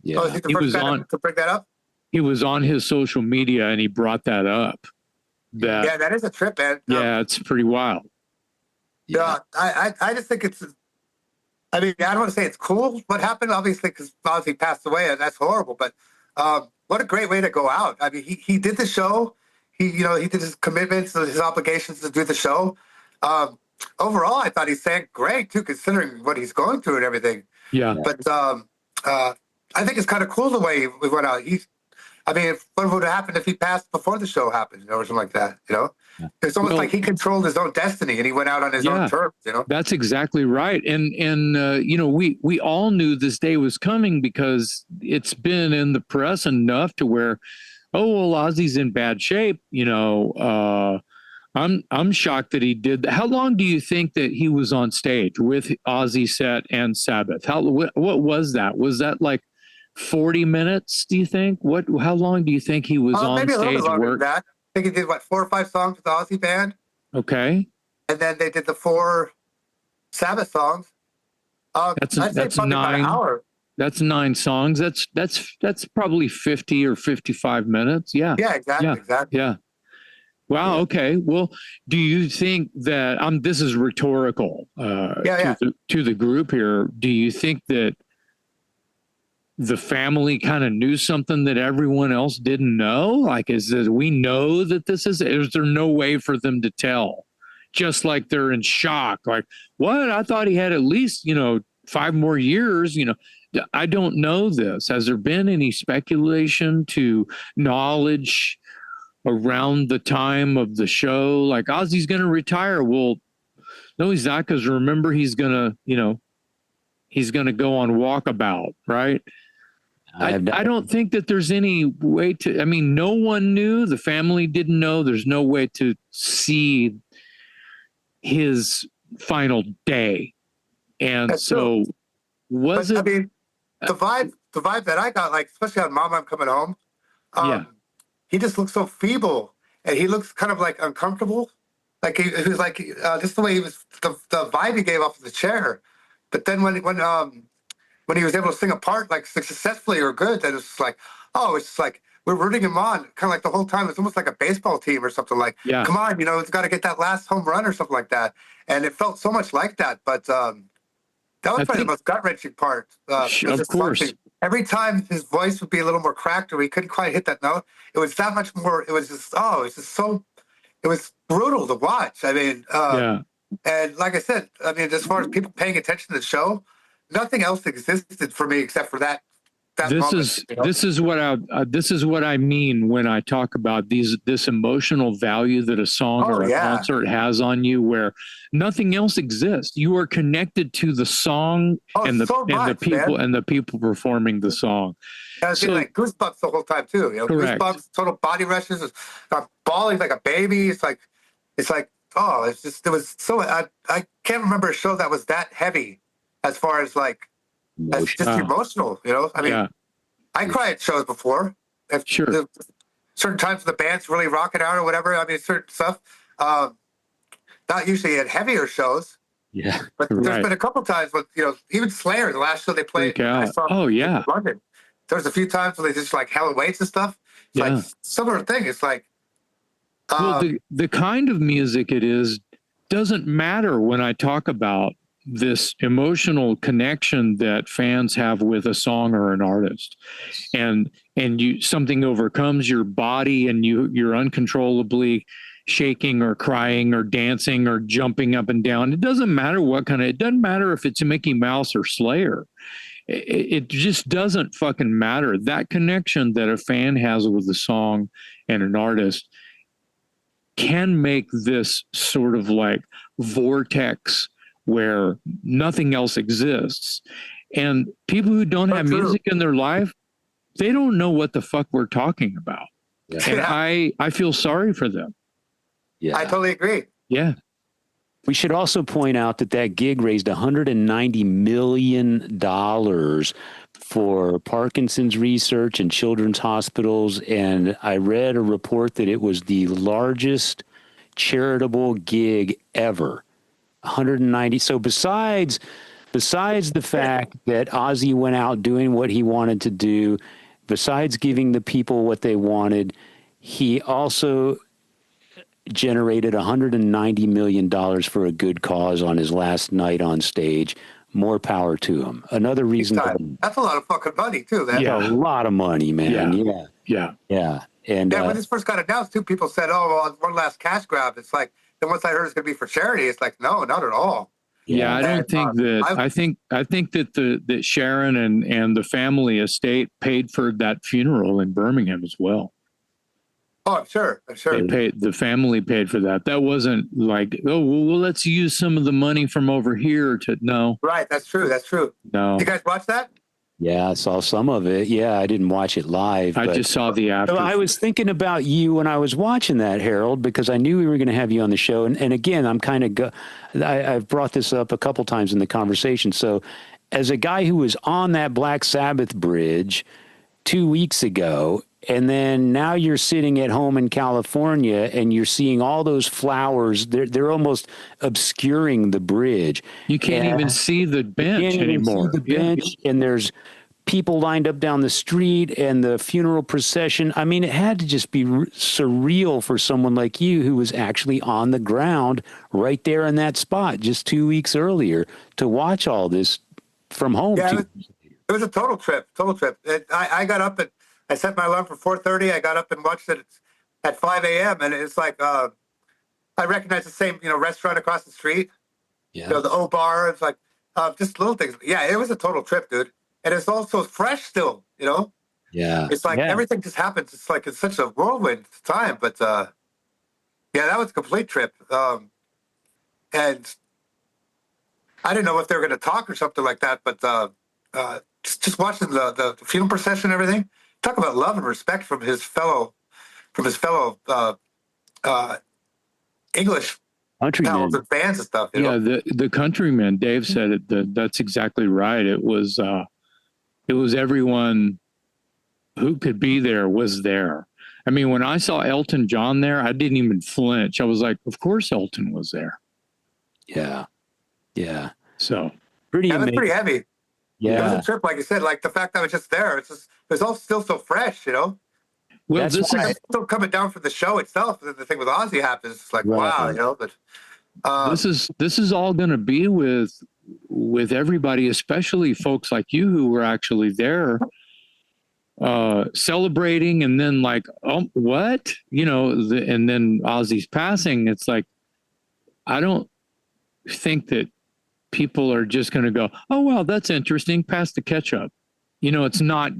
Yeah. Oh, is he the first guy to bring that up? He was on his social media and he brought that up. Yeah, that is a trip, man. Yeah, it's pretty wild. Yeah, I just think it's, I mean, I don't want to say it's cool what happened, obviously, because Ozzy passed away, and that's horrible, but what a great way to go out. I mean, he did the show. He did his commitments, his obligations to do the show. Overall, I thought he sang great, too, considering what he's going through and everything. Yeah. But I think it's kind of cool the way we went out. What would have happened if he passed before the show happened, or something like that, Yeah. It's almost like he controlled his own destiny and he went out on his own terms, That's exactly right. And we all knew this day was coming because it's been in the press enough to where, Ozzy's in bad shape. I'm shocked that he did. How long do you think that he was on stage with Ozzy set and Sabbath? What was that? Was that like 40 minutes, do you think? How long do you think he was on maybe stage? Maybe a little bit longer than that. I think he did, 4 or 5 songs with the Ozzy band? Okay. And then they did the 4 Sabbath songs. That's 9. About an hour. That's 9 songs. That's probably 50 or 55 minutes. Yeah. Yeah, exactly, Yeah. exactly. Yeah. Wow. Yeah. Okay. Well, do you think that this is rhetorical to the group here? Do you think that the family kind of knew something that everyone else didn't know? Like, is we know that is there no way for them to tell? Just like they're in shock. Like, what? I thought he had at least, 5 more years, I don't know this. Has there been any speculation to knowledge around the time of the show? Like, Ozzy's going to retire. Well, no, he's not, because remember, he's going to, he's going to go on walkabout, right? I don't think that there's any way to, no one knew. The family didn't know. There's no way to see his final day. And That's so true. was But, it? I mean, the vibe that I got, like, especially on Mom, I'm Coming Home, he just looks so feeble, and he looks kind of like uncomfortable. Like he was like just the way he was, the vibe he gave off of the chair. But then when he was able to sing a part like successfully or good, then it's just like, oh, it's just like we're rooting him on, kind of like the whole time. It's almost like a baseball team or something. Like, come on, it's got to get that last home run or something like that. And it felt so much like that. But that was probably the most gut wrenching part. Of course. Something. Every time his voice would be a little more cracked, or he couldn't quite hit that note, it was that much more. It was just it was brutal to watch. I mean, and like I said, as far as people paying attention to the show, nothing else existed for me except for that. This is what I mean when I talk about this emotional value that a song or a concert has on you, where nothing else exists. You are connected to the song and the people, man. And the people performing the song. I was getting like goosebumps the whole time too. Goosebumps, total body rushes, bawling like a baby. It was so. I can't remember a show that was that heavy as far as like. That's just emotional, I cry at shows before. Certain times the band's really rocking out or whatever. Certain stuff. Not usually at heavier shows. Yeah. But there's been a couple times when, even Slayer, the last show they played, I saw in London. There was a few times when they just like held weights and stuff. It's like similar thing. It's like the kind of music it is doesn't matter when I talk about this emotional connection that fans have with a song or an artist, and something overcomes your body and you're uncontrollably shaking or crying or dancing or jumping up and down. It doesn't matter it doesn't matter if it's Mickey Mouse or Slayer. It just doesn't fucking matter. That connection that a fan has with a song and an artist can make this sort of like vortex where nothing else exists. And people who don't have music in their life, they don't know what the fuck we're talking about. Yeah. And I feel sorry for them. Yeah, I totally agree. Yeah. We should also point out that gig raised $190 million for Parkinson's research and children's hospitals. And I read a report that it was the largest charitable gig ever. 190. So besides the fact that Ozzy went out doing what he wanted to do, besides giving the people what they wanted, he also generated $190 million for a good cause on his last night on stage. More power to him. Another reason. That's a lot of fucking money too, man. Yeah, a lot of money, man. Yeah. And when this first got announced too, people said, "Oh, well, one last cash grab." It's like, then once I heard it's going to be for charity, it's like, no, not at all. Yeah, I don't think that. I think that that Sharon and the family estate paid for that funeral in Birmingham as well. Oh, I'm sure. The family paid for that. That wasn't like, oh, well, let's use some of the money from over here to no. Right, that's true. No. You guys watch that? Yeah, I saw some of it. Yeah, I didn't watch it live. I just saw the after. So I was thinking about you when I was watching that, Harold, because I knew we were going to have you on the show. And again, I'm kind of, I've brought this up a couple times in the conversation. So as a guy who was on that Black Sabbath bridge 2 weeks ago, and then now you're sitting at home in California and you're seeing all those flowers. They're almost obscuring the bridge. You can't even see the bench anymore. See the bench, and there's people lined up down the street and the funeral procession. I mean, it had to just be surreal for someone like you who was actually on the ground right there in that spot just 2 weeks earlier to watch all this from home. Yeah, it was a total trip. I got up I set my alarm for 4:30. I got up and watched it at 5 a.m. And it's like, I recognize the same, restaurant across the street. Yeah. The O Bar. It's like, just little things. Yeah, it was a total trip, dude. And it's also fresh still, Yeah. It's like everything just happens. It's like it's such a whirlwind time. But yeah, that was a complete trip. And I didn't know if they were going to talk or something like that. But just watching the funeral procession and everything, talk about love and respect from his fellow English Countrymen. and fans and stuff. Yeah, the countrymen. Dave said it. That's exactly right. It was everyone who could be there was there. I mean, when I saw Elton John there, I didn't even flinch. I was like, of course Elton was there. Yeah. Yeah. So Pretty That was amazing. pretty heavy. It Yeah. was a trip, like you said. Like the fact that I was just there, it was all still so fresh, well, That's this why- is Still coming down from the show itself. And the thing with Ozzy happens. It's like, Right. wow, But this is all going to be with everybody, especially folks like you who were actually there celebrating, and then like, oh, what, and then Ozzy's passing. It's like, I don't think that people are just going to go, oh well, that's interesting, pass the ketchup. That's not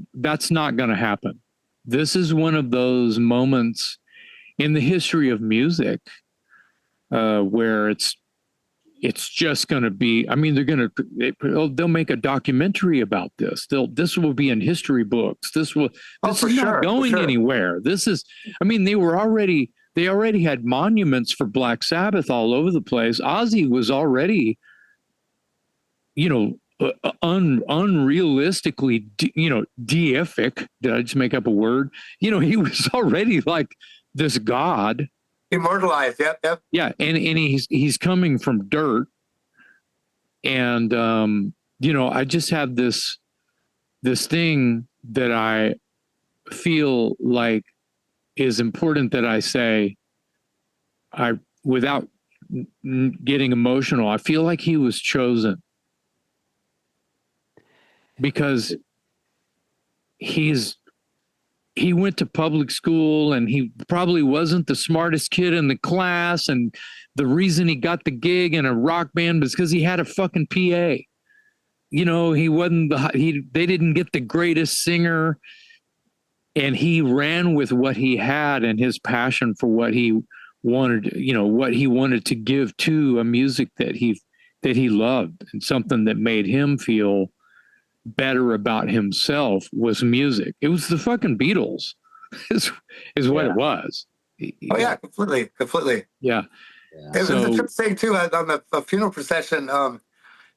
going to happen. This is one of those moments in the history of music where it's just going to be. I mean, they'll make a documentary about this. This will be in history books. This is not going anywhere. This is. I mean, they already had monuments for Black Sabbath all over the place. Ozzy was already, unrealistically, deific. Did I just make up a word? He was already like this god. immortalized. Yep. Yeah, and he's coming from dirt, and I just have this thing that I feel like is important that I say. Without getting emotional, I feel like he was chosen because he went to public school and he probably wasn't the smartest kid in the class. And the reason he got the gig in a rock band was because he had a fucking PA. He wasn't they didn't get the greatest singer, and he ran with what he had and his passion for what he wanted, what he wanted to give to a music that he loved, and something that made him feel better about himself was music. It was the fucking Beatles is what it was. Oh yeah, completely. Yeah. It was a trip thing too on the funeral procession.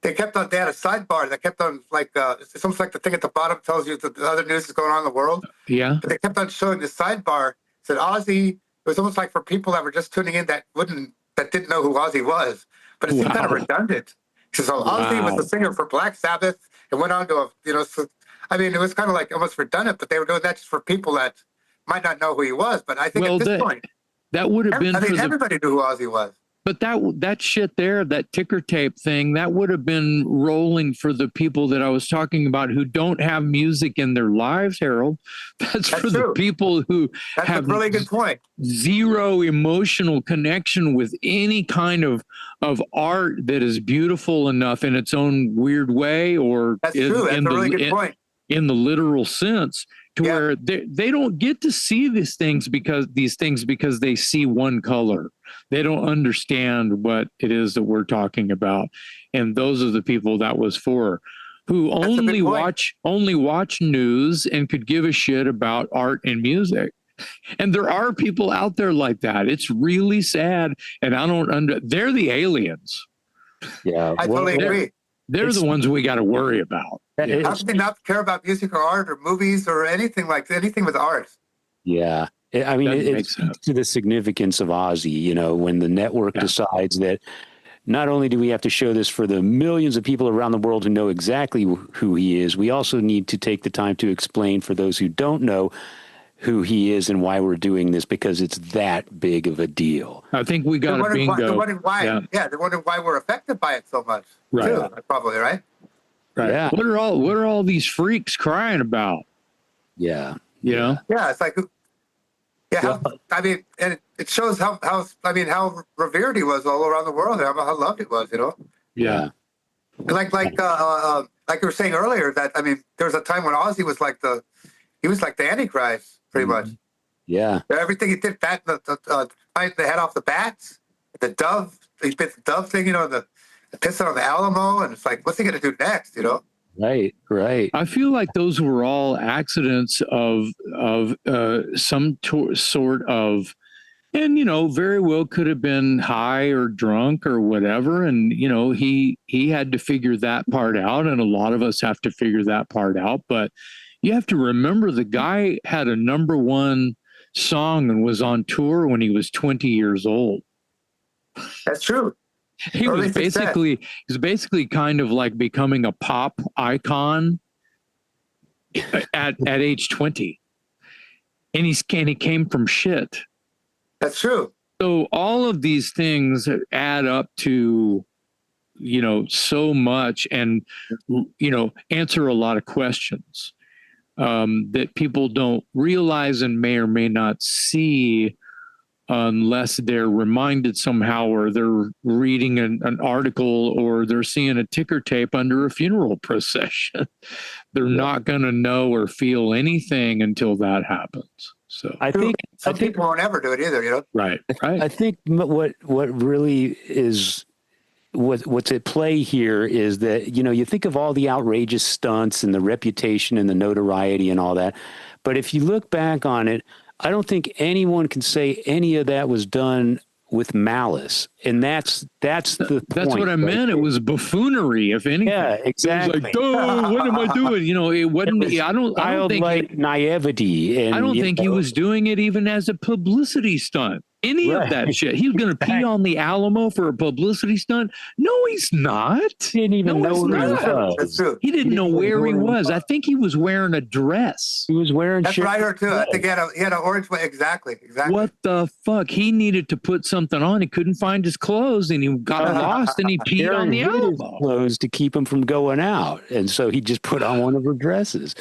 They had a sidebar that kept on like it's almost like the thing at the bottom tells you that the other news is going on in the world. Yeah. But they kept on showing the sidebar. Said Ozzy. It was almost like for people that were just tuning in that didn't know who Ozzy was. But it seemed kind of redundant. So Ozzy was the singer for Black Sabbath and went on to it was kind of like almost redundant, but they were doing that just for people that might not know who he was. But I think at this point, that would have been. Everybody knew who Ozzy was. But that shit there, that ticker tape thing, that would have been rolling for the people that I was talking about who don't have music in their lives, Harold. That's for true. The people who have a really good point. Zero emotional connection with any kind of art that is beautiful enough in its own weird way, or that's true. That's a really good point. In the literal sense, to where they don't get to see these things because they see one color. They don't understand what it is that we're talking about. And those are the people that was for, who only watch news and could give a shit about art and music. And there are people out there like that. It's really sad. And they're the aliens. Yeah. I totally agree. They're the ones we got to worry about. How can they not care about music or art or movies or anything with art? Yeah. It speaks to the significance of Ozzy, when the network decides that not only do we have to show this for the millions of people around the world who know exactly who he is, we also need to take the time to explain for those who don't know who he is and why we're doing this, because it's that big of a deal. I think we got a bingo. They're wondering why. Yeah. They're wondering why we're affected by it so much. Right. Too, probably, right? Right. Yeah. What are all these freaks crying about? Yeah. You know? Yeah, it's like, I mean, and it shows how revered he was all around the world, and how loved he was, you know? Yeah. And like you were saying earlier, that, I mean, there was a time when Ozzy was like the Antichrist, pretty much. Yeah. Everything he did, biting the head off the bats, the dove, he bit the dove thing, you know, the pissing on the Alamo, and it's like, what's he going to do next, you know? Right. I feel like those were all accidents of some sort of, and you know, very well could have been high or drunk or whatever, and you know, he had to figure that part out, and a lot of us have to figure that part out. But you have to remember, the guy had a #1 song and was on tour when he was 20 years old. That's true. He was basically kind of like becoming a pop icon at age 20. And he came from shit. That's true. So all of these things add up to, you know, so much, and, you know, answer a lot of questions that people don't realize and may or may not see unless they're reminded somehow, or they're reading an article, or they're seeing a ticker tape under a funeral procession. They're not going to know or feel anything until that happens. So I think people won't ever do it either, you know? Right. I think what really is what's at play here is that, you know, you think of all the outrageous stunts and the reputation and the notoriety and all that, but if you look back on it, I don't think anyone can say any of that was done with malice, and that's the point. That's what I meant. It was buffoonery, if anything. Yeah, exactly. It was like, oh, what am I doing? You know, it wasn't. I don't think naivety, and I don't think he was doing it even as a publicity stunt. Any of that shit. He was going to pee on the Alamo for a publicity stunt? No, he's not. He didn't even know where he was. That's true. He didn't know where he was. I think he was wearing a dress. He was wearing. That's what I heard too. I think he had an orange one. Exactly. What the fuck? He needed to put something on. He couldn't find his clothes, and he got lost, and he peed on the Alamo. Clothes to keep him from going out, and so he just put on one of her dresses.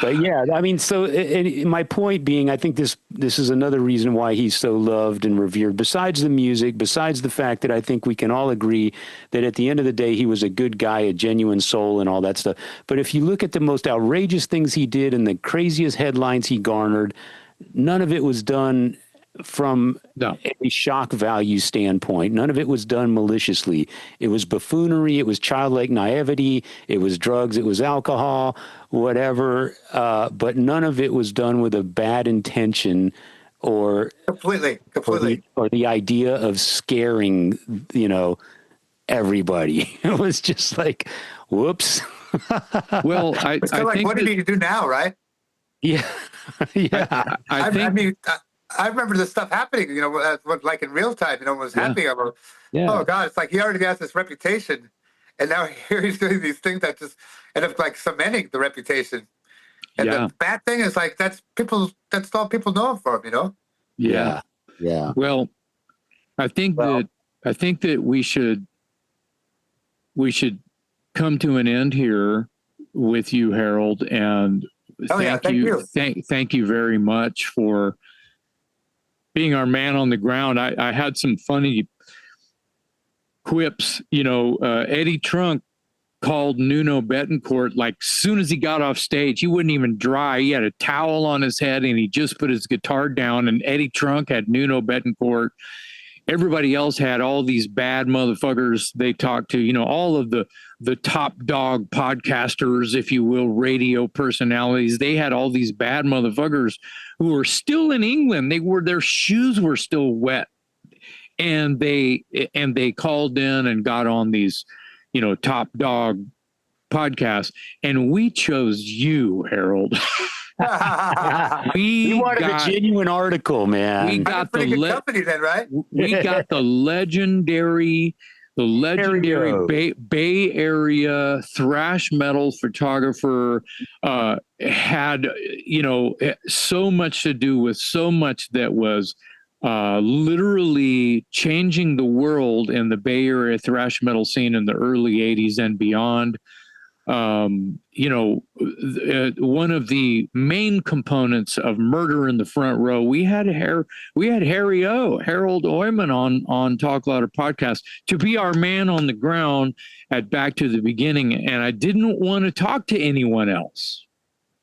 But yeah, I mean, so and my point being, I think this is another reason why he's so loved and revered. Besides the music, besides the fact that I think we can all agree that at the end of the day, he was a good guy, a genuine soul, and all that stuff. But if you look at the most outrageous things he did and the craziest headlines he garnered, none of it was done from a shock value standpoint. None of it was done maliciously. It was buffoonery. It was childlike naivety. It was drugs. It was alcohol, whatever. But none of it was done with a bad intention or completely, or the idea of scaring, you know, everybody. It was just like, whoops. Well, I think what do you do now, right? Yeah, yeah. I mean, I remember this stuff happening, you know, like in real time, you know, what was happening. I'm like, oh God, it's like he already has this reputation, and now here he's doing these things that just end up like cementing the reputation. And the bad thing is like that's all people know him for, you know? Yeah. Well, I think that we should come to an end here with you, Harold, and thank you very much for being our man on the ground. I had some funny quips. You know, Eddie Trunk called Nuno Betancourt, like, soon as he got off stage, he wouldn't even dry. He had a towel on his head and he just put his guitar down, and Eddie Trunk had Nuno Betancourt. Everybody else had all these bad motherfuckers they talked to, you know, all of the top dog podcasters, if you will, radio personalities. They had all these bad motherfuckers who were still in England. Their shoes were still wet. And they called in and got on these, you know, top dog podcasts. And we chose you, Harold. We wanted a genuine article, man. We got pretty good company then, right? We got the legendary the legendary Stereo. Bay Area thrash metal photographer, had, so much to do with so much that was literally changing the world in the Bay Area thrash metal scene in the early 80s and beyond. One of the main components of Murder in the Front Row, we had Harold Oimoen on Talk Louder podcast to be our man on the ground at Back to the Beginning, and I didn't want to talk to anyone else.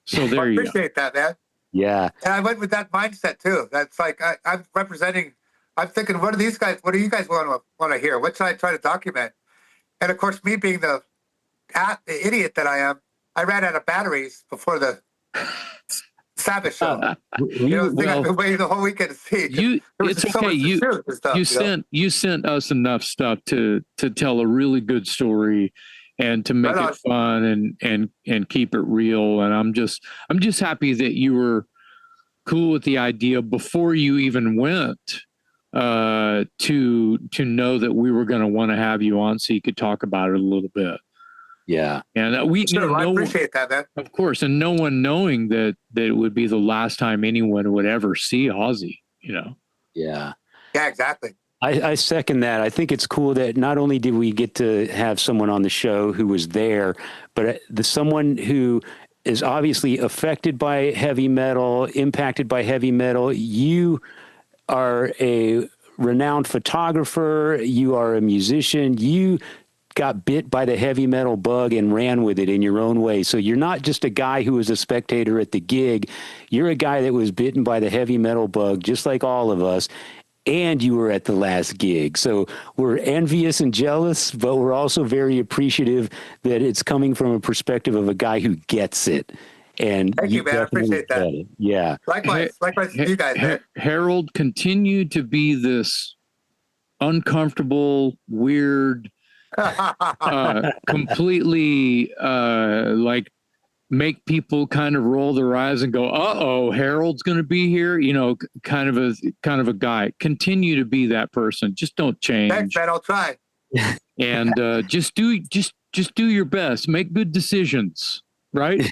So there you go. I appreciate that, man. Yeah. And I went with that mindset too. That's like I'm representing. I'm thinking, what do you guys want to hear? What should I try to document? And of course, me being the idiot that I am, I ran out of batteries before the Sabbath show. I've been waiting the whole weekend to see. It's okay. You sent us enough stuff to tell a really good story and to make it fun and keep it real. And I'm just happy that you were cool with the idea before you even went to know that we were going to want to have you on so you could talk about it a little bit. Yeah. And I appreciate that, man. Of course. And no one knowing that it would be the last time anyone would ever see Ozzy, Yeah. Yeah, exactly. I second that. I think it's cool that not only did we get to have someone on the show who was there, but someone who is obviously affected by heavy metal, impacted by heavy metal. You are a renowned photographer. You are a musician. You got bit by the heavy metal bug and ran with it in your own way. So you're not just a guy who was a spectator at the gig. You're a guy that was bitten by the heavy metal bug, just like all of us. And you were at the last gig. So we're envious and jealous, but we're also very appreciative that it's coming from a perspective of a guy who gets it. And thank you, man. I appreciate that. Yeah. Likewise to you guys, man. Harold, continue to be this uncomfortable, weird, completely make people kind of roll their eyes and go, "Uh-oh, Harold's going to be here." Kind of a guy. Continue to be that person. Just don't change. Thanks, man. I'll try. And just do your best. Make good decisions. Right?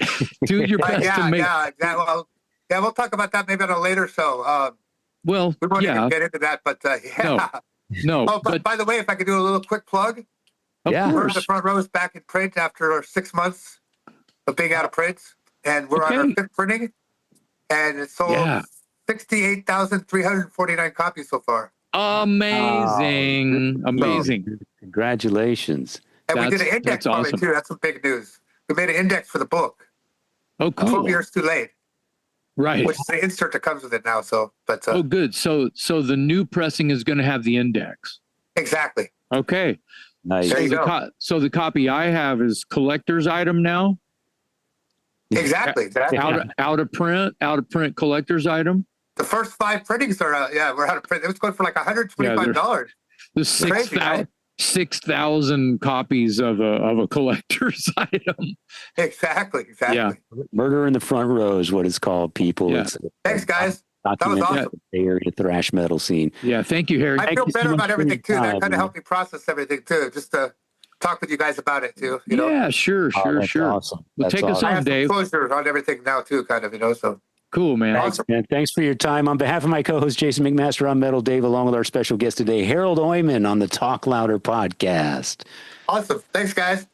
Do your best to make. Yeah, exactly. Well, we'll talk about that maybe on a later show. We won't even get into that, but No. Oh, but by the way, if I could do a little quick plug. Of course. We're in the front rows back in print after 6 months of being out of print, and we're on our fifth printing, and it's sold 68,349 copies so far. Amazing. Congratulations. And we did an index on it too. That's some big news. We made an index for the book. Oh, cool. 12 years too late. Right. Which is the insert that comes with it now. Good. So the new pressing is going to have the index. Exactly. Okay. Nice. So the copy I have is collector's item now. Exactly. Out of print collector's item. The first 5 printings are we're out of print. It was going for like $125. The 6,000 copies of a collector's item. Exactly. Yeah. Murder in the Front Row is what it's called, people. Yeah. Thanks, guys. That was awesome. The Bay Area thrash metal scene. Yeah, thank you, Harry. I feel better about everything too. That kind of helped me process everything too. Just to talk with you guys about it too. Yeah, sure. Awesome. Well, take us on, Dave. Closure on everything now too, kind of, so. Cool, man. Thanks, man. Thanks for your time. On behalf of my co-host Jason McMaster, I'm Metal Dave, along with our special guest today, Harald Oimoen on the Talk Louder podcast. Awesome. Thanks, guys.